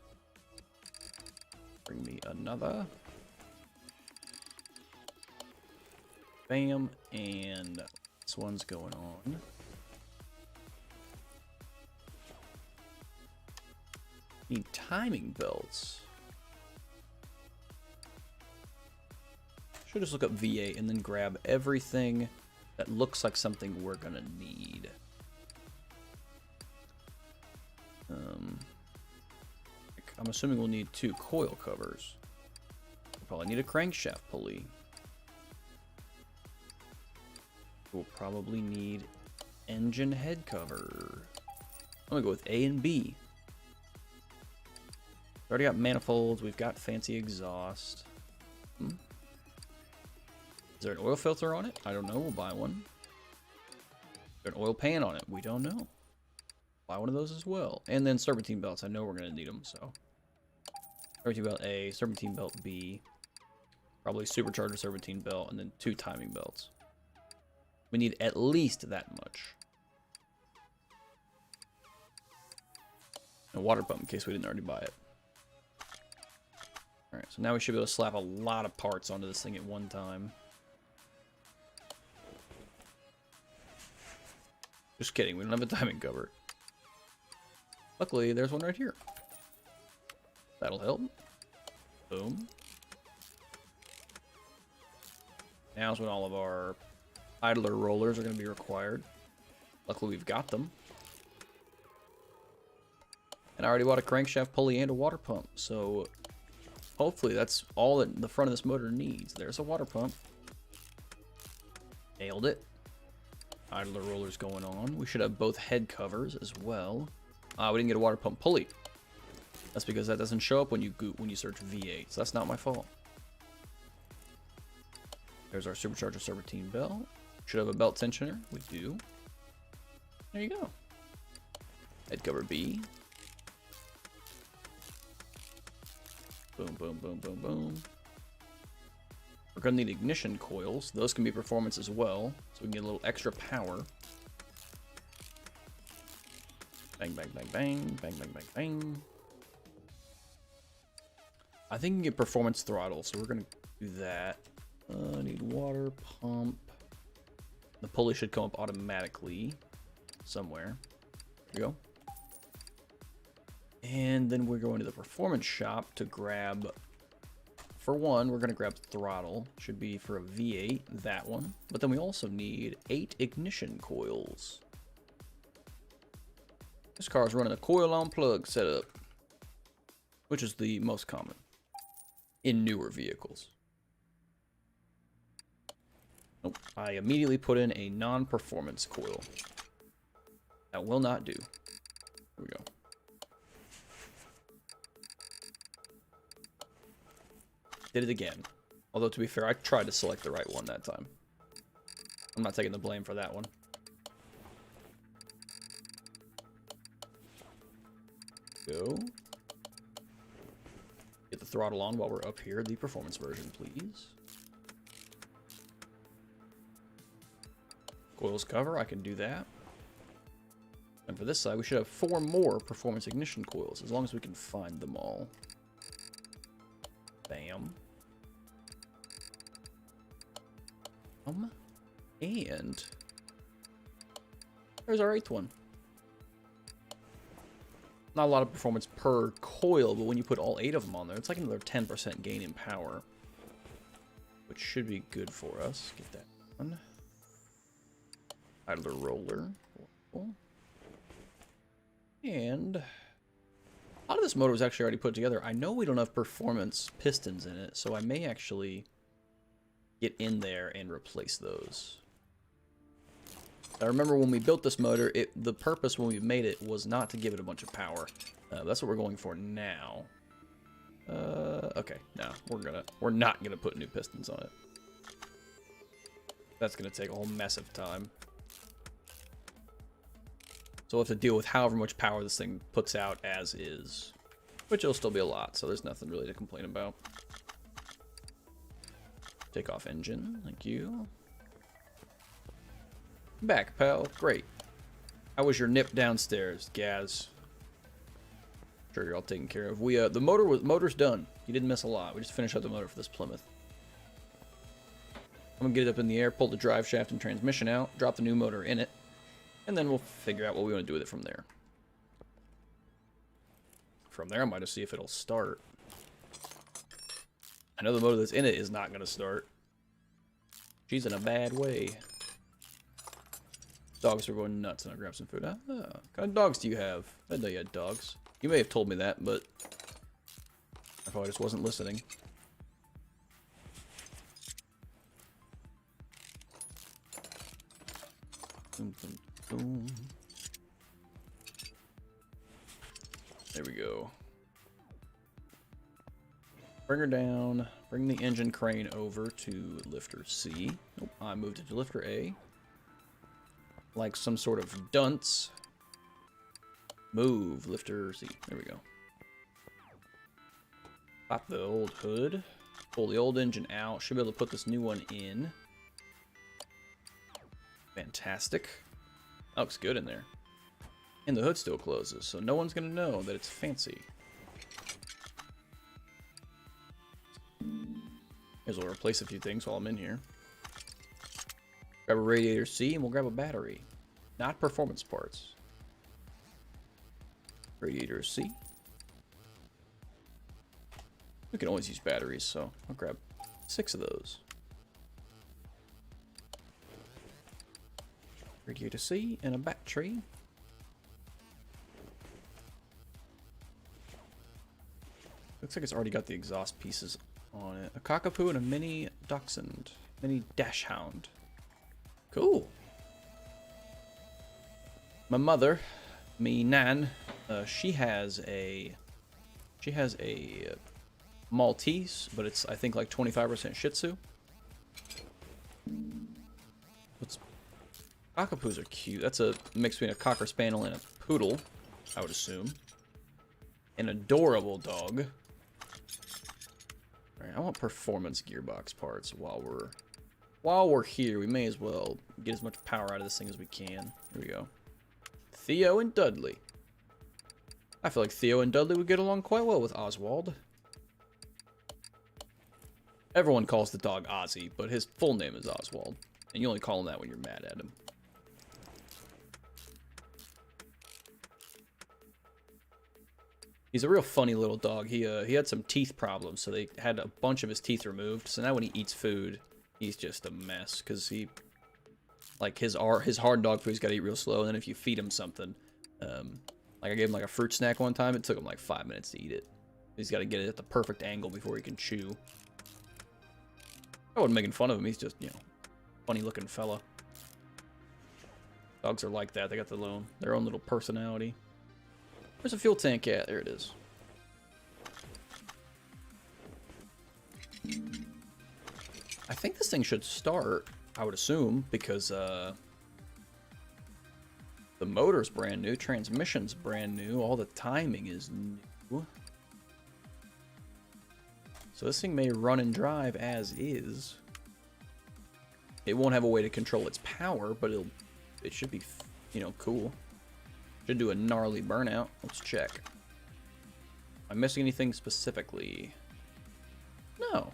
Bring me another. Bam. And this one's going on. Need timing belts. Should just look up V8 and then grab everything that looks like something we're gonna need. I'm assuming we'll need 2 coil covers. We'll probably need a crankshaft pulley. We'll probably need engine head cover. I'm gonna go with A and B. We already got manifolds. We've got fancy exhaust. Is there an oil filter on it? I don't know. We'll buy one. Is there an oil pan on it? We don't know. Buy one of those as well. And then serpentine belts. I know we're going to need them, so. Serpentine belt A, serpentine belt B. Probably supercharger serpentine belt, and then 2 timing belts. We need at least that much. And a water pump in case we didn't already buy it. Alright, so now we should be able to slap a lot of parts onto this thing at one time. Just kidding, we don't have a timing cover. Luckily, there's one right here. That'll help. Boom. Now's when all of our idler rollers are going to be required. Luckily, we've got them. And I already bought a crankshaft pulley and a water pump, so hopefully that's all that the front of this motor needs. There's a water pump. Nailed it. Idler rollers going on. We should have both head covers as well. We didn't get a water pump pulley. That's because that doesn't show up when you search V8, so that's not my fault. There's our supercharger serpentine belt. Should have a belt tensioner. We do. There you go. Head cover B. Boom, boom, boom, boom, boom. We're going to need ignition coils. Those can be performance as well, so we can get a little extra power. Bang, bang, bang, bang, bang, bang, bang, bang. I think you can get performance throttle, so we're going to do that. I need water pump. The pulley should come up automatically somewhere. There we go. And then we're going to the performance shop to grab, for one, we're going to grab throttle. Should be for a V8, that one. But then we also need 8 ignition coils. This car is running a coil on plug setup, which is the most common in newer vehicles. Nope. I immediately put in a non-performance coil. That will not do. Here we go. Did it again. Although, to be fair, I tried to select the right one that time. I'm not taking the blame for that one. Go. Get the throttle on while we're up here. The performance version, please. Coils cover, I can do that. And for this side, we should have 4 more performance ignition coils, as long as we can find them all. Bam. And there's our 8th one. Not a lot of performance per coil, but when you put all 8 of them on there, it's like another 10% gain in power, which should be good for us. Get that one. Idler roller. And a lot of this motor was actually already put together. I know we don't have performance pistons in it, so I may actually get in there and replace those. I remember when we built this motor, the purpose when we made it was not to give it a bunch of power. That's what we're going for now. Okay, no, we're not gonna put new pistons on it. That's gonna take a whole mess of time. So we'll have to deal with however much power this thing puts out as is. Which will still be a lot, so there's nothing really to complain about. Take off engine, thank you. Back, pal, great. How was your nip downstairs, Gaz? Sure, you're all taken care of. We the motor's done. You didn't miss a lot. We just finished up the motor for this Plymouth. I'm gonna get it up in the air, pull the drive shaft and transmission out, drop the new motor in it, and then we'll figure out what we want to do with it from there. From there, I might just see if it'll start. I know the motor that's in it is not gonna start. She's in a bad way. Dogs are going nuts, and I'll grab some food. Ah, what kind of dogs do you have? I didn't know you had dogs. You may have told me that, but I probably just wasn't listening. Boom, boom, boom. There we go. Bring her down. Bring the engine crane over to lifter C. Nope, I moved it to lifter A. Like some sort of dunce. Move, lifter C. There we go. Pop the old hood. Pull the old engine out. Should be able to put this new one in. Fantastic. That looks good in there. And the hood still closes, so no one's going to know that it's fancy. May as well replace a few things while I'm in here. Grab a radiator C, and we'll grab a battery. Not performance parts. Radiator C. We can always use batteries, so I'll grab 6 of those. Radiator C and a battery. Looks like it's already got the exhaust pieces on it. A cockapoo and a mini dachshund. Mini dachshund. Cool. My mother, me nan, she has a Maltese, but it's I think like 25% Shih Tzu. Cockapoos are cute. That's a mix between a Cocker Spaniel and a Poodle, I would assume. An adorable dog. Alright, I want performance gearbox parts while we're here. We may as well get as much power out of this thing as we can. Here we go. Theo and Dudley. I feel like Theo and Dudley would get along quite well with Oswald. Everyone calls the dog Ozzy, but his full name is Oswald. And you only call him that when you're mad at him. He's a real funny little dog. He had some teeth problems, so they had a bunch of his teeth removed. So now when he eats food, he's just a mess because he, like his hard dog food, he's got to eat real slow. And then if you feed him something, like I gave him like a fruit snack one time, it took him like 5 minutes to eat it. He's got to get it at the perfect angle before he can chew. I wasn't making fun of him. He's just, you know, funny looking fella. Dogs are like that. They got their own little personality. Where's the fuel tank at? There it is. I think this thing should start, I would assume, because the motor's brand new, transmission's brand new, all the timing is new. So this thing may run and drive as is. It won't have a way to control its power, but it should be, you know, cool. Should do a gnarly burnout. Let's check. Am I missing anything specifically? No.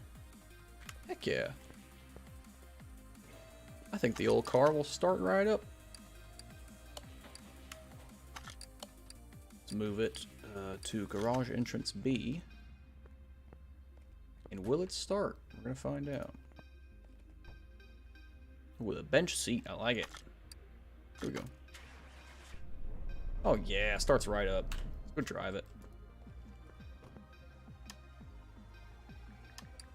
Heck yeah. I think the old car will start right up. Let's move it to garage entrance B. And will it start? We're going to find out. With a bench seat. I like it. Here we go. Oh yeah, starts right up. Let's go drive it.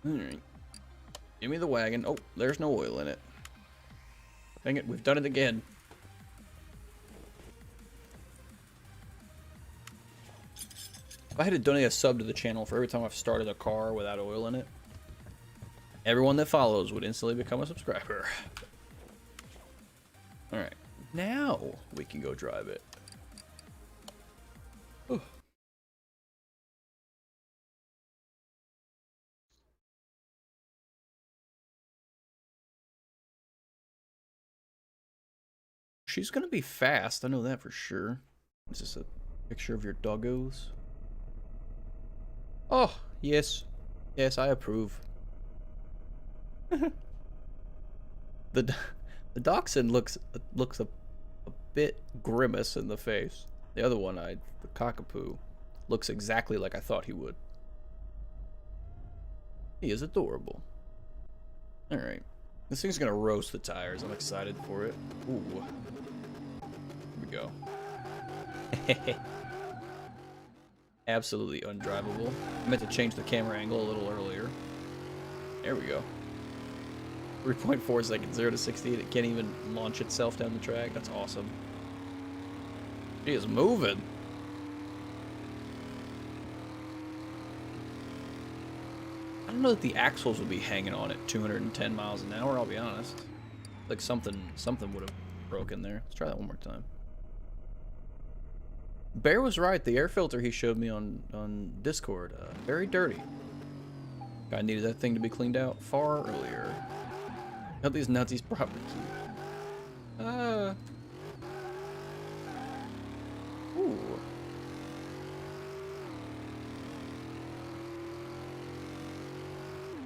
Alright. Give me the wagon. Oh, there's no oil in it. Dang it, we've done it again. If I had to donate a sub to the channel for every time I've started a car without oil in it, everyone that follows would instantly become a subscriber. Alright, now we can go drive it. Ooh. she's gonna be fast. I know that for sure. Is this a picture of your doggos? Oh, yes. Yes, I approve. The dachshund looks a bit grimace in the face. The other one, the cockapoo, looks exactly like I thought he would. He is adorable. All right, this thing's gonna roast the tires. I'm excited for it. Ooh, here we go. Absolutely undrivable. I meant to change the camera angle a little earlier. There we go. 3.4 seconds, 0 to 60. It can't even launch itself down the track. That's awesome. She is moving. I don't know that the axles would be hanging on at 210 miles an hour, I'll be honest. Like something would have broken there. Let's try that one more time. Bear was right. The air filter he showed me on Discord, very dirty. I needed that thing to be cleaned out far earlier. Got these nutties properly cute. Ooh.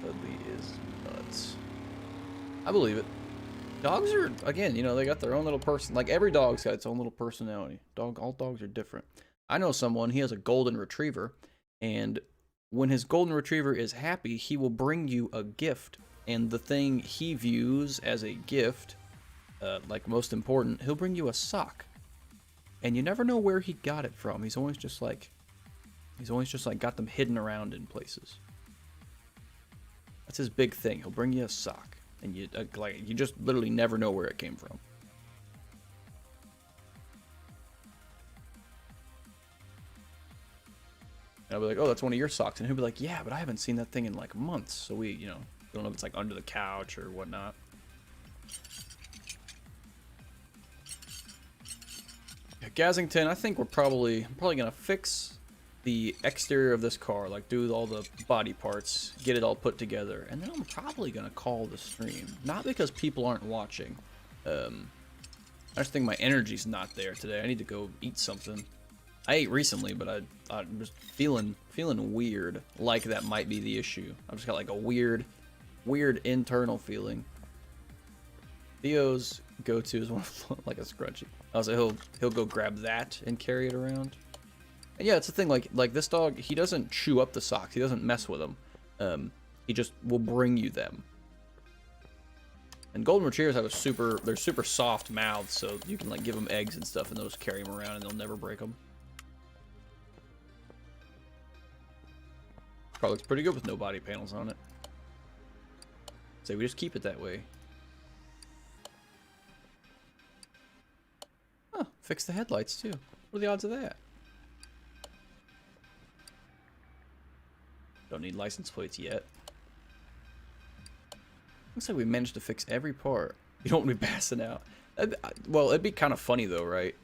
Dudley is nuts. I believe it. Dogs are, again, you know, they got their own little person. Like, every dog's got its own little personality. All dogs are different. I know someone, he has a golden retriever, and when his golden retriever is happy, he will bring you a gift. And the thing he views as a gift, like most important, he'll bring you a sock. And you never know where he got it from. He's always just like got them hidden around in places. That's his big thing. He'll bring you a sock. And you you just literally never know where it came from. And I'll be like, oh, that's one of your socks. And he'll be like, yeah, but I haven't seen that thing in like months. So we, you know, don't know if it's like under the couch or whatnot. Yeah, Gazington, I think I'm probably gonna fix the exterior of this car, like do all the body parts, get it all put together, and then I'm probably gonna call the stream. Not because people aren't watching. I just think my energy's not there today. I need to go eat something. I ate recently, but I'm just feeling weird, like that might be the issue. I've just got like a weird internal feeling. Theo's go-to is one of like a scrunchie. Also, he'll go grab that and carry it around. And yeah, it's the thing. Like this dog, he doesn't chew up the socks. He doesn't mess with them. He just will bring you them. And golden retrievers have they're super soft mouths, so you can like give them eggs and stuff, and they'll just carry them around, and they'll never break them. Car looks pretty good with no body panels on it. So we just keep it that way. Huh, fix the headlights too. What are the odds of that? Don't need license plates yet. Looks like we managed to fix every part. You don't want to be passing out. Well, it'd be kind of funny though, right?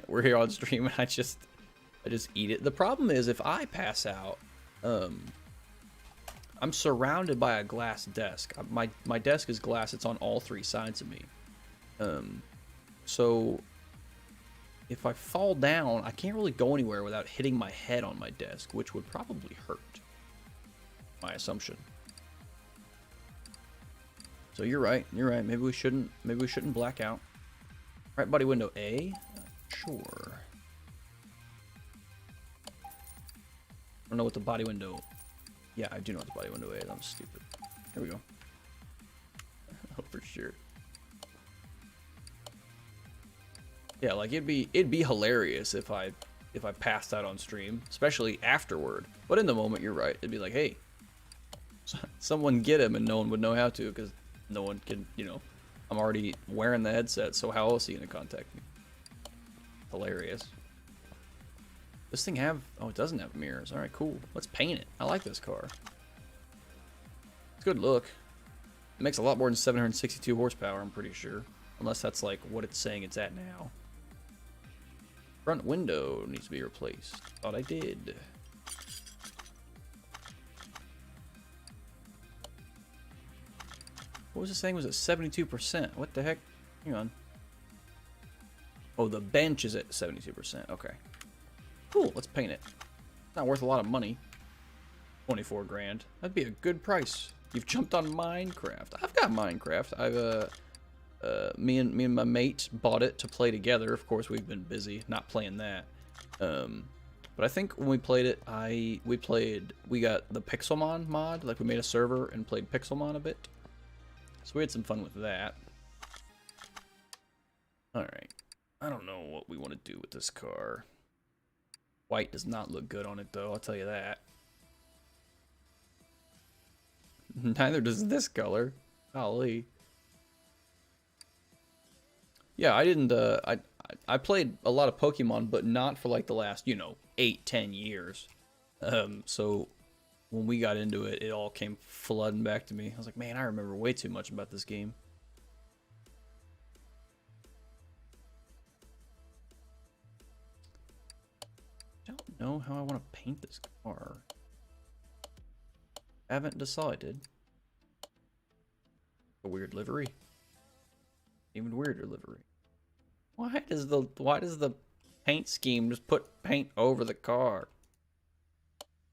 We're here on stream and I just eat it. The problem is if I pass out, I'm surrounded by a glass desk. My desk is glass. It's on all three sides of me. So if I fall down, I can't really go anywhere without hitting my head on my desk, which would probably hurt. My assumption. So you're right. You're right. Maybe we shouldn't black out. Right, body window A. Sure. I don't know what the body window. Yeah, I do know what the body window is. I'm stupid. Here we go. Oh, for sure. Yeah, like it'd be hilarious if I passed out on stream, especially afterward. But in the moment, you're right. It'd be like, hey, someone get him, and no one would know how to because no one can, you know, I'm already wearing the headset, so how else are you gonna contact me? Hilarious. This thing oh, it doesn't have mirrors. All right, cool. Let's paint it. I like this car. It's a good look. It makes a lot more than 762 horsepower, I'm pretty sure. Unless that's like what it's saying it's at now. Front window needs to be replaced. Thought I did. What was it saying? Was it 72%? What the heck? Hang on. Oh, the bench is at 72%. Okay. Cool, let's paint it. Not worth a lot of money. 24 grand. That'd be a good price. You've jumped on Minecraft. I've got Minecraft. Me and my mate bought it to play together. Of course, we've been busy not playing that. But I think when we played it, we got the Pixelmon mod. Like, we made a server and played Pixelmon a bit. So we had some fun with that. Alright. I don't know what we want to do with this car. White does not look good on it, though. I'll tell you that. Neither does this color. Golly. Yeah, I didn't, I played a lot of Pokemon, but not for like the last, 8-10 years. So when we got into it, it all came flooding back to me. I was like, man, I remember way too much about this game. I don't know how I want to paint this car. Haven't decided. A weird livery. Even weirder livery. Why does the paint scheme just put paint over the car?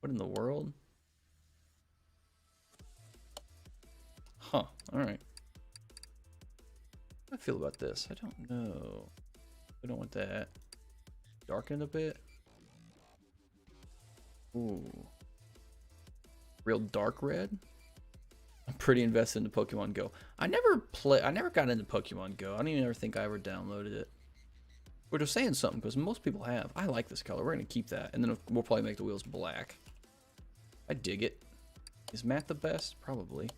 What in the world? Huh, alright. How do I feel about this? I don't know. I don't want that. Darken a bit. Ooh. Real dark red? I'm pretty invested into Pokemon Go. I never got into Pokemon Go. I don't even ever think I ever downloaded it. We're just saying something, because most people have. I like this color. We're going to keep that. And then we'll probably make the wheels black. I dig it. Is matte the best? Probably.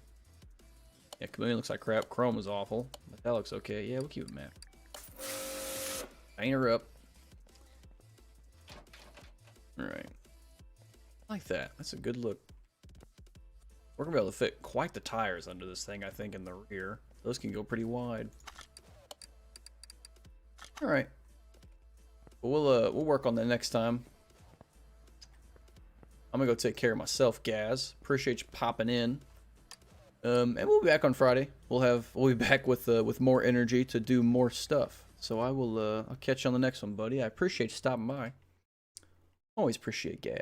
Yeah, Chameleon looks like crap. Chrome is awful. But that looks okay. Yeah, we'll keep it matte. Paint her up. Alright. I like that. That's a good look. We're going to be able to fit quite the tires under this thing, I think, in the rear. Those can go pretty wide. Alright. We'll work on that next time. I'm going to go take care of myself, Gaz. Appreciate you popping in. And we'll be back on Friday. We'll be back with more energy to do more stuff. So I'll catch you on the next one, buddy. I appreciate you stopping by. Always appreciate Gaz.